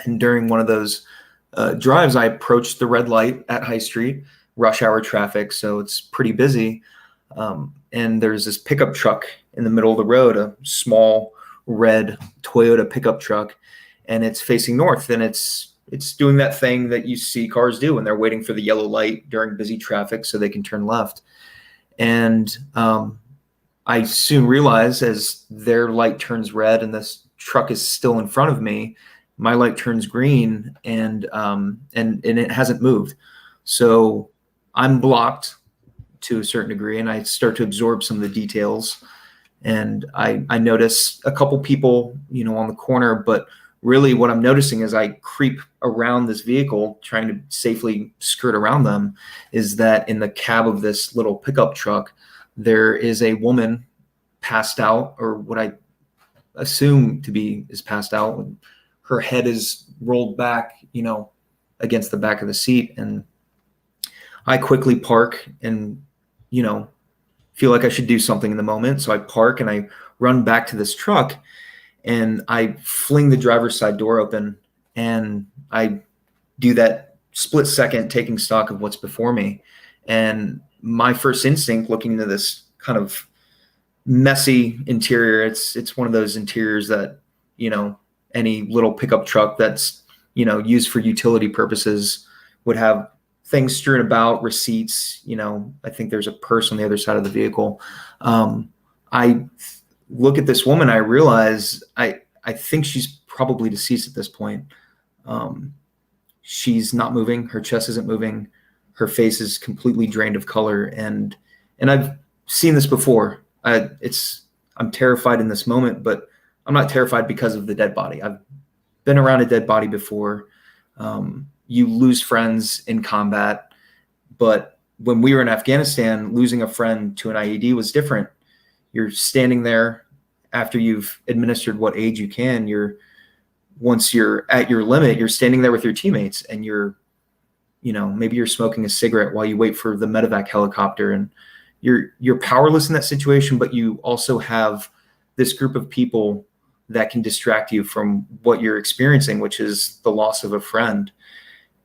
S4: And during one of those drives, I approached the red light at High Street, rush hour traffic, so it's pretty busy. And there's this pickup truck in the middle of the road, a small red Toyota pickup truck, and it's facing north, and it's doing that thing that you see cars do when they're waiting for the yellow light during busy traffic so they can turn left. And I soon realize, as their light turns red and this truck is still in front of me, my light turns green, and it hasn't moved. So I'm blocked to a certain degree, and I start to absorb some of the details. And I notice a couple people, on the corner, but really what I'm noticing as I creep around this vehicle, trying to safely skirt around them, is that in the cab of this little pickup truck, there is a woman passed out, or what I assume to be is passed out. Her head is rolled back, against the back of the seat. And I quickly park and, feel like I should do something in the moment. So I park and I run back to this truck, and I fling the driver's side door open, and I do that split second taking stock of what's before me. And my first instinct, looking into this kind of messy interior, it's one of those interiors that, any little pickup truck that's used for utility purposes, would have things strewn about, receipts. I think there's a purse on the other side of the vehicle. I look at this woman, I realize I think she's probably deceased at this point. She's not moving. Her chest isn't moving. Her face is completely drained of color. And I've seen this before. I'm terrified in this moment, but I'm not terrified because of the dead body. I've been around a dead body before. You lose friends in combat, but when we were in Afghanistan, losing a friend to an IED was different. You're standing there after you've administered what aid you can. Once you're at your limit, you're standing there with your teammates, and maybe you're smoking a cigarette while you wait for the medevac helicopter, and you're powerless in that situation, but you also have this group of people that can distract you from what you're experiencing, which is the loss of a friend.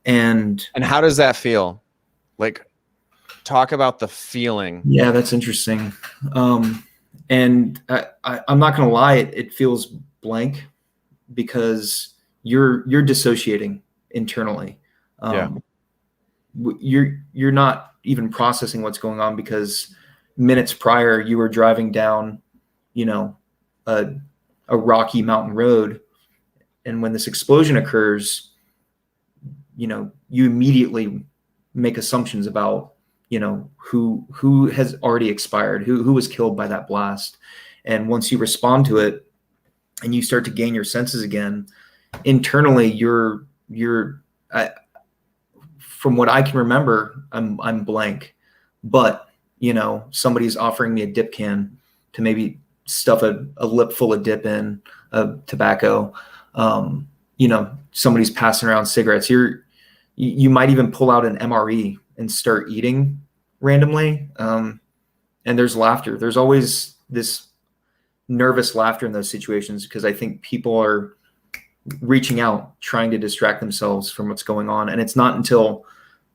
S4: And
S1: how does that feel? Like, talk about the feeling.
S4: Yeah, that's interesting. And I'm not going to lie, it feels blank because you're dissociating internally. You're not even processing what's going on because minutes prior you were driving down, a rocky mountain road, and when this explosion occurs, you immediately make assumptions about who has already expired, who was killed by that blast. And once you respond to it and you start to gain your senses again, internally you're from what I can remember, I'm blank. But somebody's offering me a dip can to maybe stuff a lip full of dip in, tobacco. Somebody's passing around cigarettes. You might even pull out an MRE and start eating randomly. And there's laughter. There's always this nervous laughter in those situations because I think people are reaching out, trying to distract themselves from what's going on. And it's not until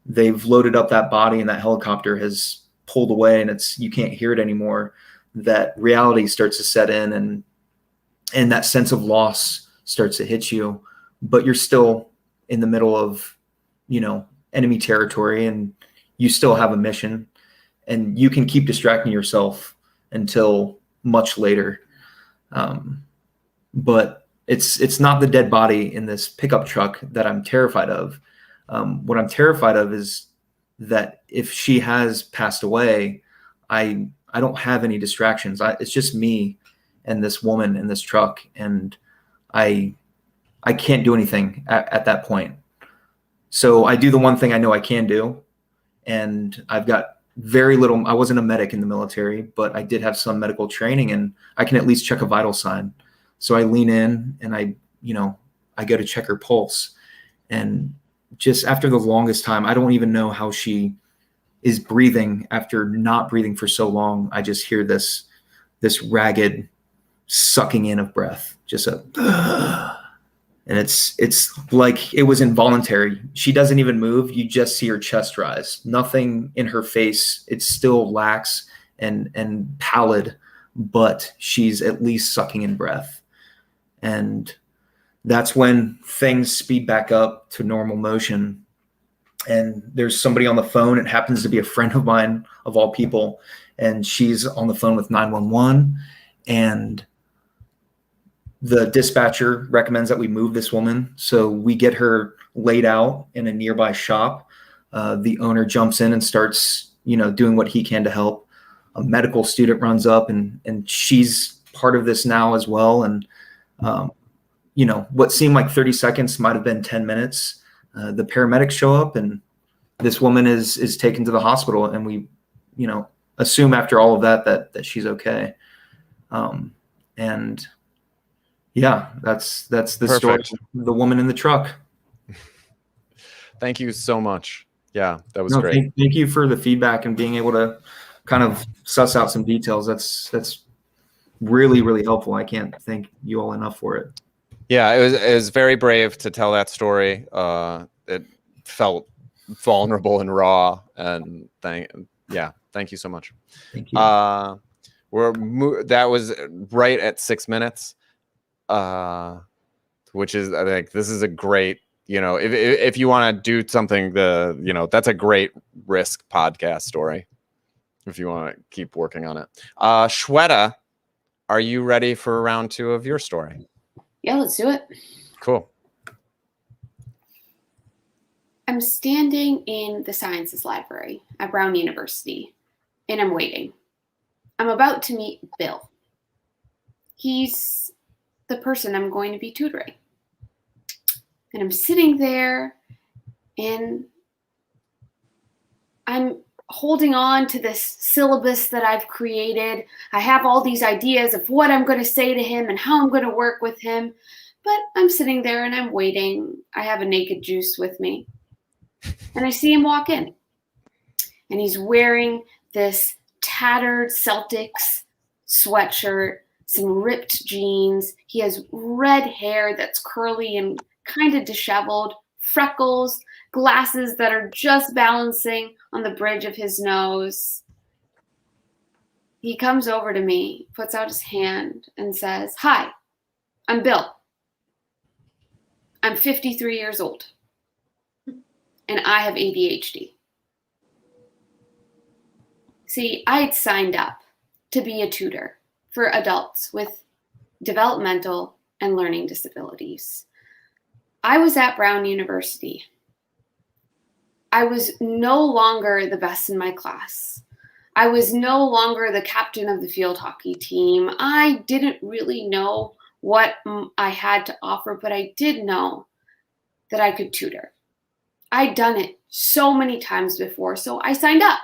S4: they've loaded up that body and that helicopter has pulled away and you can't hear it anymore, that reality starts to set in, and that sense of loss starts to hit you. But you're still in the middle of enemy territory, and you still have a mission, and you can keep distracting yourself until much later. But it's not the dead body in this pickup truck that I'm terrified of. What I'm terrified of is that if she has passed away, I don't have any distractions. It's just me and this woman in this truck, and I can't do anything at that point. So I do the one thing I know I can do, and I've got very little. I wasn't a medic in the military, but I did have some medical training, and I can at least check a vital sign. So I lean in and I go to check her pulse, and just after the longest time, I don't even know how she is breathing after not breathing for so long. I just hear this ragged sucking in of breath, just and it's like it was involuntary. She doesn't even move. You just see her chest rise. Nothing in her face. It's still lax and pallid, but she's at least sucking in breath. And that's when things speed back up to normal motion. And there's somebody on the phone. It happens to be a friend of mine, of all people. And she's on the phone with 911. And the dispatcher recommends that we move this woman. So we get her laid out in a nearby shop. The owner jumps in and starts, doing what he can to help. A medical student runs up, and she's part of this now as well. And, what seemed like 30 seconds might've been 10 minutes. The paramedics show up, and this woman is taken to the hospital, and we, assume after all of that she's okay. And yeah, that's the
S1: Perfect.
S4: story of the woman in the truck.
S1: Thank you so much. Yeah, that was great.
S4: Thank you for the feedback and being able to kind of suss out some details. That's really, really helpful. I can't thank you all enough for it.
S1: Yeah, it was very brave to tell that story. It felt vulnerable and raw, and thank you so much.
S4: Thank you.
S1: That was right at 6 minutes, which is, I think this is a great if you want to do something, that's a great risk podcast story. If you want to keep working on it. Shweta, are you ready for round 2 of your story?
S7: Yeah, let's do it.
S1: Cool.
S7: I'm standing in the sciences library at Brown University, and I'm waiting. I'm about to meet Bill. He's the person I'm going to be tutoring. And I'm sitting there, and I'm holding on to this syllabus that I've created. I have all these ideas of what I'm going to say to him and how I'm going to work with him. But I'm sitting there and I'm waiting. I have a naked juice with me. And I see him walk in. And he's wearing this tattered Celtics sweatshirt, some ripped jeans. He has red hair that's curly and kind of disheveled, freckles, glasses that are just balancing on the bridge of his nose. He comes over to me, puts out his hand, and says, "Hi, I'm Bill. I'm 53 years old, and I have ADHD." See, I had signed up to be a tutor for adults with developmental and learning disabilities. I was at Brown University. I was no longer the best in my class. I was no longer the captain of the field hockey team. I didn't really know what I had to offer, but I did know that I could tutor. I'd done it so many times before, so I signed up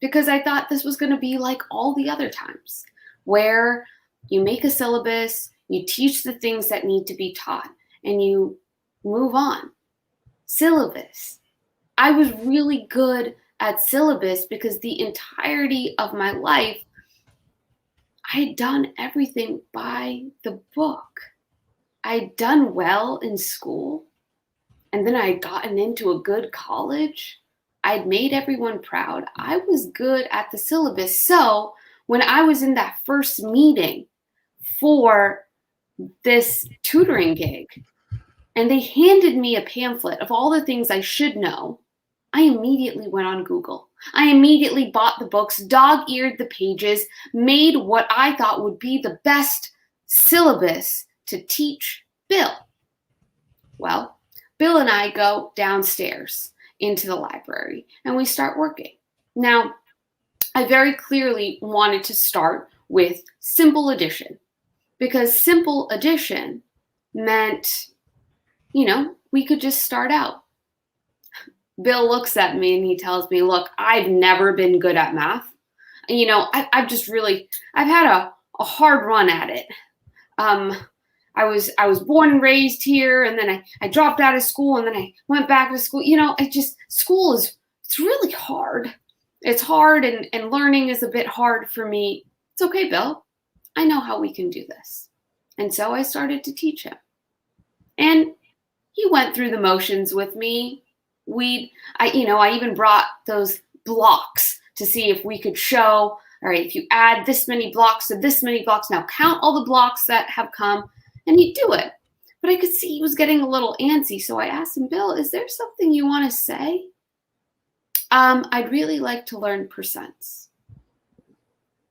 S7: because I thought this was going to be like all the other times, where you make a syllabus, you teach the things that need to be taught, and you move on. Syllabus. I was really good at syllabus because the entirety of my life, I had done everything by the book. I'd done well in school, and then I had gotten into a good college. I'd made everyone proud. I was good at the syllabus. So when I was in that first meeting for this tutoring gig, and they handed me a pamphlet of all the things I should know, I immediately went on Google. I immediately bought the books, dog-eared the pages, made what I thought would be the best syllabus to teach Bill. Well, Bill and I go downstairs into the library and we start working. Now, I very clearly wanted to start with simple addition because simple addition meant, we could just start out. Bill looks at me and he tells me, "Look, I've never been good at math. I've had a hard run at it. I was born and raised here, and then I dropped out of school, and then I went back to school. School it's really hard. It's hard, and learning is a bit hard for me. It's okay, Bill. I know how we can do this." And so I started to teach him. And he went through the motions with me. I even brought those blocks to see if we could show, all right, if you add this many blocks to this many blocks, now count all the blocks that have come, and he'd do it. But I could see he was getting a little antsy, so I asked him, "Bill, is there something you want to say?" "I'd really like to learn percents."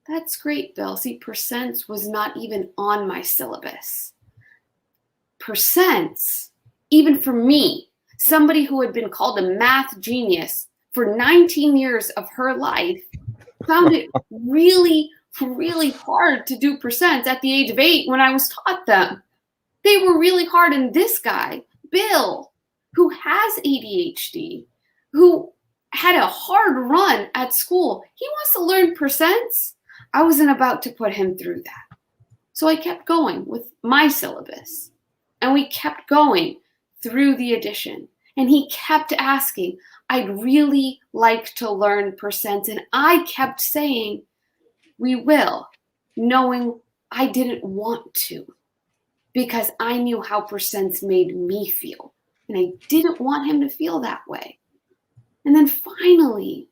S7: "That's great, Bill. See, percents was not even on my syllabus. Percents, even for me, somebody who had been called a math genius for 19 years of her life, found it really, really hard to do percents at the age of 8 when I was taught them. They were really hard. And this guy, Bill, who has ADHD, who had a hard run at school, he wants to learn percents. I wasn't about to put him through that. So I kept going with my syllabus, and we kept going through the addition. And he kept asking, "I'd really like to learn percents." And I kept saying, "We will," knowing I didn't want to, because I knew how percents made me feel. And I didn't want him to feel that way. And then finally,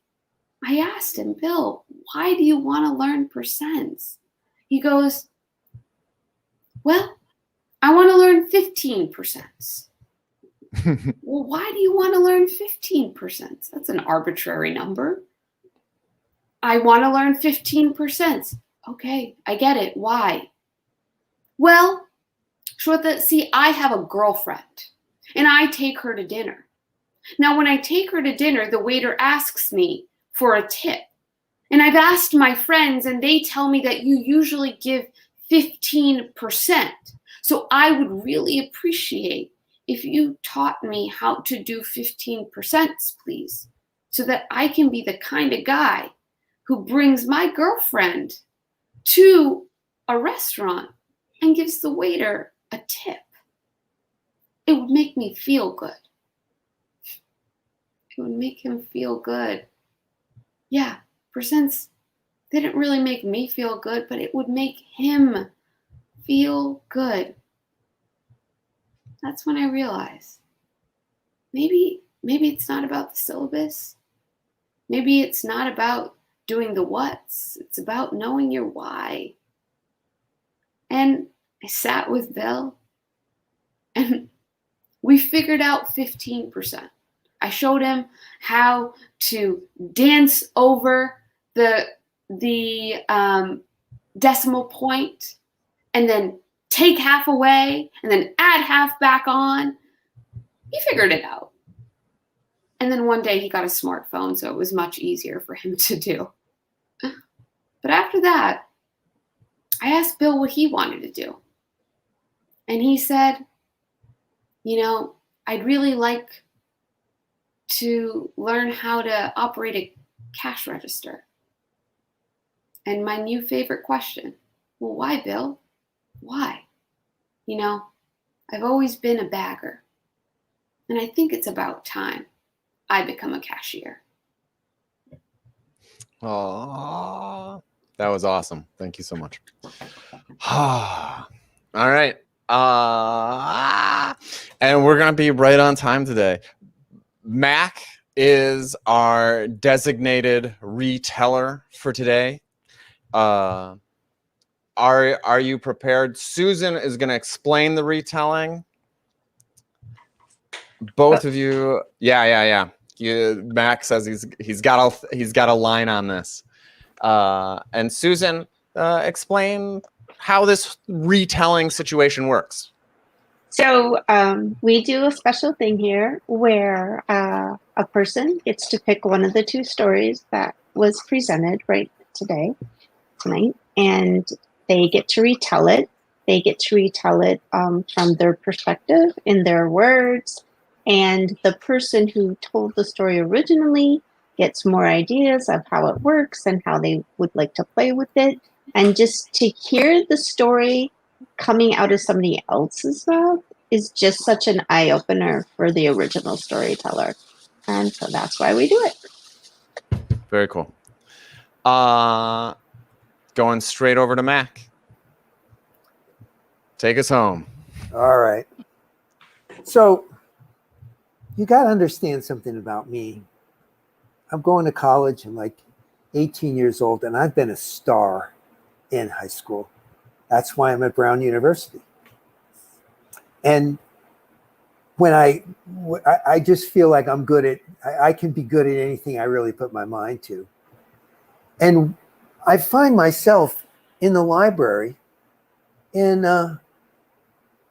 S7: I asked him, "Bill, why do you want to learn percents?" He goes, "Well, I want to learn 15%. Well, why do you want to learn 15%? That's an arbitrary number. I want to learn 15%. Okay, I get it. Why? Well, Shweta, see, I have a girlfriend and I take her to dinner. Now, when I take her to dinner, the waiter asks me for a tip. And I've asked my friends and they tell me that you usually give 15%. So I would really appreciate if you taught me how to do 15%, please, so that I can be the kind of guy who brings my girlfriend to a restaurant and gives the waiter a tip. It would make me feel good. It would make him feel good. Yeah, percents didn't really make me feel good, but it would make him feel good. That's when I realized maybe it's not about the syllabus. Maybe it's not about doing the what's. It's about knowing your why. And I sat with Bill and we figured out 15%. I showed him how to dance over the decimal point and then take half away and then add half back on. He figured it out. And then one day he got a smartphone, so it was much easier for him to do. But after that, I asked Bill what he wanted to do. And he said, I'd really like to learn how to operate a cash register. And my new favorite question, well, why, Bill? Why? I've always been a bagger. And I think it's about time I become a cashier.
S1: Oh, that was awesome. Thank you so much. All right. And we're going to be right on time today. Mac is our designated reteller for today. Are you prepared? Susan is going to explain the retelling. Both of you, yeah. Mac says he's got a line on this. And Susan, explain how this retelling situation works.
S2: So we do a special thing here where a person gets to pick one of the two stories that was presented tonight, and they get to retell it. They get to retell it from their perspective, in their words, and the person who told the story originally gets more ideas of how it works and how they would like to play with it. And just to hear the story coming out of somebody else's mouth is just such an eye-opener for the original storyteller. And so that's why we do it.
S1: Very cool. Going straight over to Mac. Take us home.
S3: All right. So you got to understand something about me. I'm going to college. I'm like 18 years old, and I've been a star in high school. That's why I'm at Brown University. And when I just feel like I'm good at, I can be good at anything I really put my mind to. And I find myself in the library, and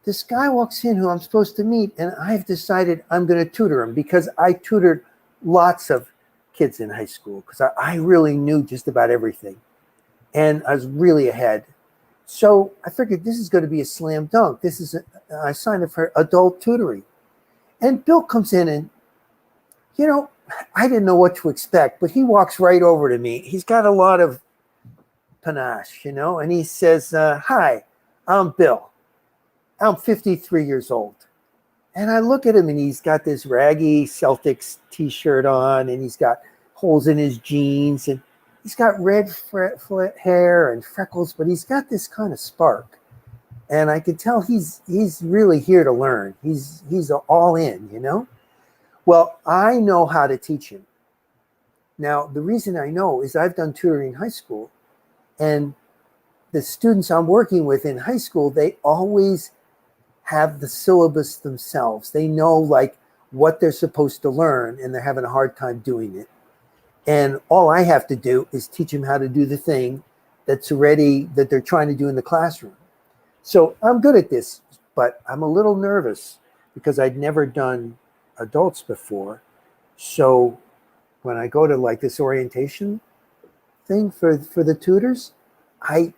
S3: this guy walks in who I'm supposed to meet, and I've decided I'm going to tutor him because I tutored lots of kids in high school because I really knew just about everything. And I was really ahead. So I figured this is going to be a slam dunk. I signed up for adult tutoring. And Bill comes in and, I didn't know what to expect, but he walks right over to me. He's got a lot of panache, and he says, hi, I'm Bill. I'm 53 years old. And I look at him and he's got this raggy Celtics t-shirt on and he's got holes in his jeans and he's got red hair and freckles, but he's got this kind of spark. And I could tell he's really here to learn. He's all in, Well, I know how to teach him. Now, the reason I know is I've done tutoring in high school, and the students I'm working with in high school, they always have the syllabus themselves. They know, like, what they're supposed to learn, and they're having a hard time doing it. And all I have to do is teach them how to do the thing that they're trying to do in the classroom. So I'm good at this, but I'm a little nervous because I'd never done adults before. So when I go to like this orientation thing for the tutors, I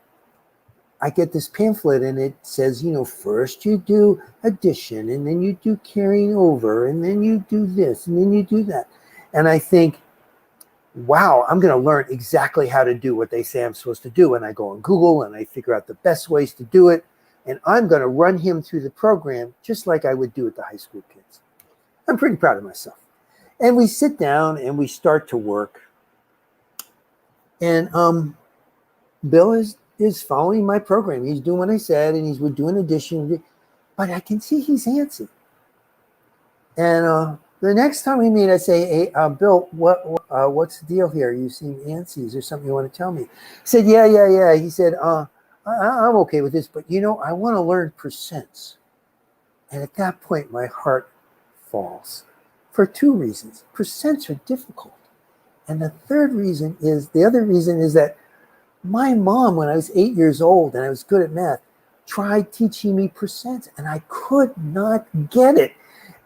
S3: get this pamphlet and it says, first you do addition, and then you do carrying over, and then you do this, and then you do that. And I think, wow, I'm going to learn exactly how to do what they say I'm supposed to do. And I go on Google and I figure out the best ways to do it. And I'm going to run him through the program just like I would do with the high school kids. I'm pretty proud of myself. And we sit down and we start to work. And Bill is following my program. He's doing what I said, and he's doing addition. But I can see he's antsy. And the next time we meet, I say, "Hey, Bill, what's the deal here? You seem antsy. Is there something you want to tell me?" He said, Yeah. He said, I'm okay with this, but I want to learn percents. And at that point, my heart falls for two reasons. Percents are difficult. And the other reason is that my mom, when I was 8 years old and I was good at math, tried teaching me percents, and I could not get it.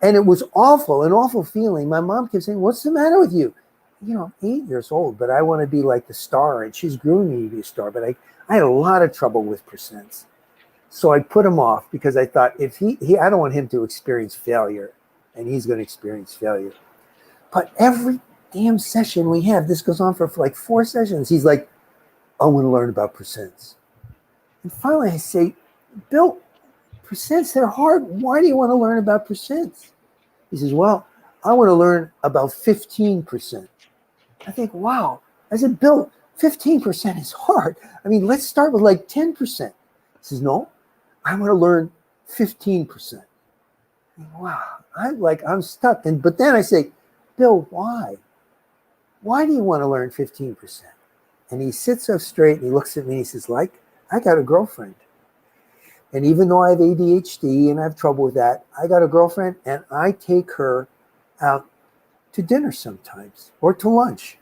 S3: And it was awful, an awful feeling. My mom kept saying, "What's the matter with you?" I'm 8 years old, but I want to be like the star, and she's grooming me to be a star. But I had a lot of trouble with percents. So I put him off because I thought if I don't want him to experience failure, and he's going to experience failure. But every damn session we have, this goes on for like 4 sessions, he's like, "I want to learn about percents." And finally I say, "Bill, percents, they're hard. Why do you want to learn about percents?" He says, "Well, I want to learn about 15%. I think, wow. I said, "Bill, 15% is hard. I mean, let's start with like 10%. He says, "No, I want to learn 15%. Wow. I'm stuck. But then I say, "Bill, why? Why do you want to learn 15%? And he sits up straight and he looks at me and he says, I got a girlfriend. And even though I have ADHD and I have trouble with that, I got a girlfriend and I take her out to dinner sometimes or to lunch.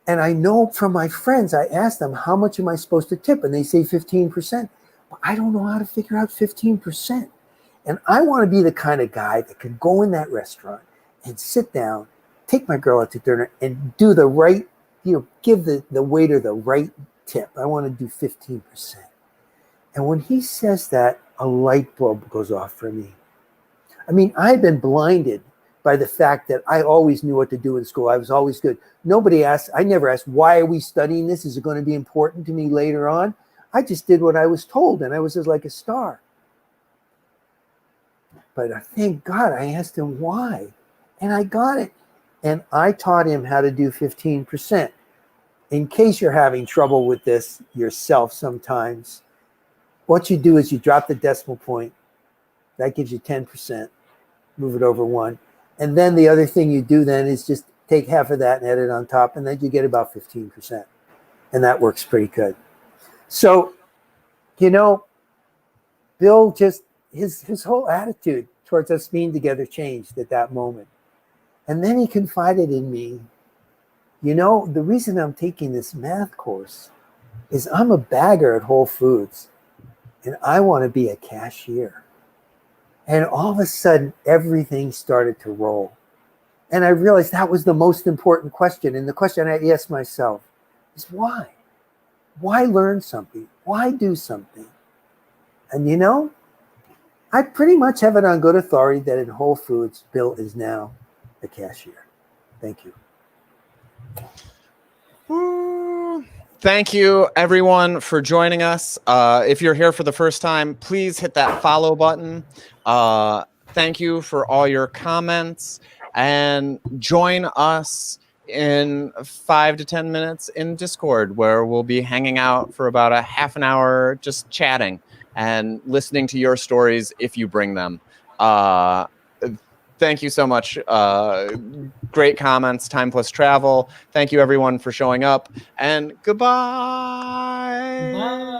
S3: And I know from my friends, I ask them, how much am I supposed to tip? And they say 15%. But I don't know how to figure out 15%. And I want to be the kind of guy that can go in that restaurant and sit down, take my girl out to dinner and do the right, give the waiter the right tip. I want to do 15%. And when he says that, a light bulb goes off for me. I mean, I've been blinded by the fact that I always knew what to do in school. I was always good. I never asked, why are we studying this? Is it going to be important to me later on? I just did what I was told, and I was just like a star. But thank God I asked him why, and I got it. And I taught him how to do 15%. In case you're having trouble with this yourself sometimes, what you do is you drop the decimal point. That gives you 10%. Move it over 1. And then the other thing you do then is just take half of that and add it on top, and then you get about 15%. And that works pretty good. So, Bill just, his whole attitude towards us being together changed at that moment. And then he confided in me, the reason I'm taking this math course is I'm a bagger at Whole Foods, and I want to be a cashier. And all of a sudden, everything started to roll. And I realized that was the most important question. And the question I asked myself is why? Why learn something? Why do something? And I pretty much have it on good authority that in Whole Foods, Bill is now a cashier. Thank you.
S1: Thank you, everyone, for joining us. If you're here for the first time, please hit that follow button. Thank you for all your comments, and join us in 5 to 10 minutes in Discord, where we'll be hanging out for about a half an hour, just chatting and listening to your stories if you bring them. Thank you so much. Great comments, time plus travel. Thank you, everyone, for showing up, and goodbye.
S6: Bye.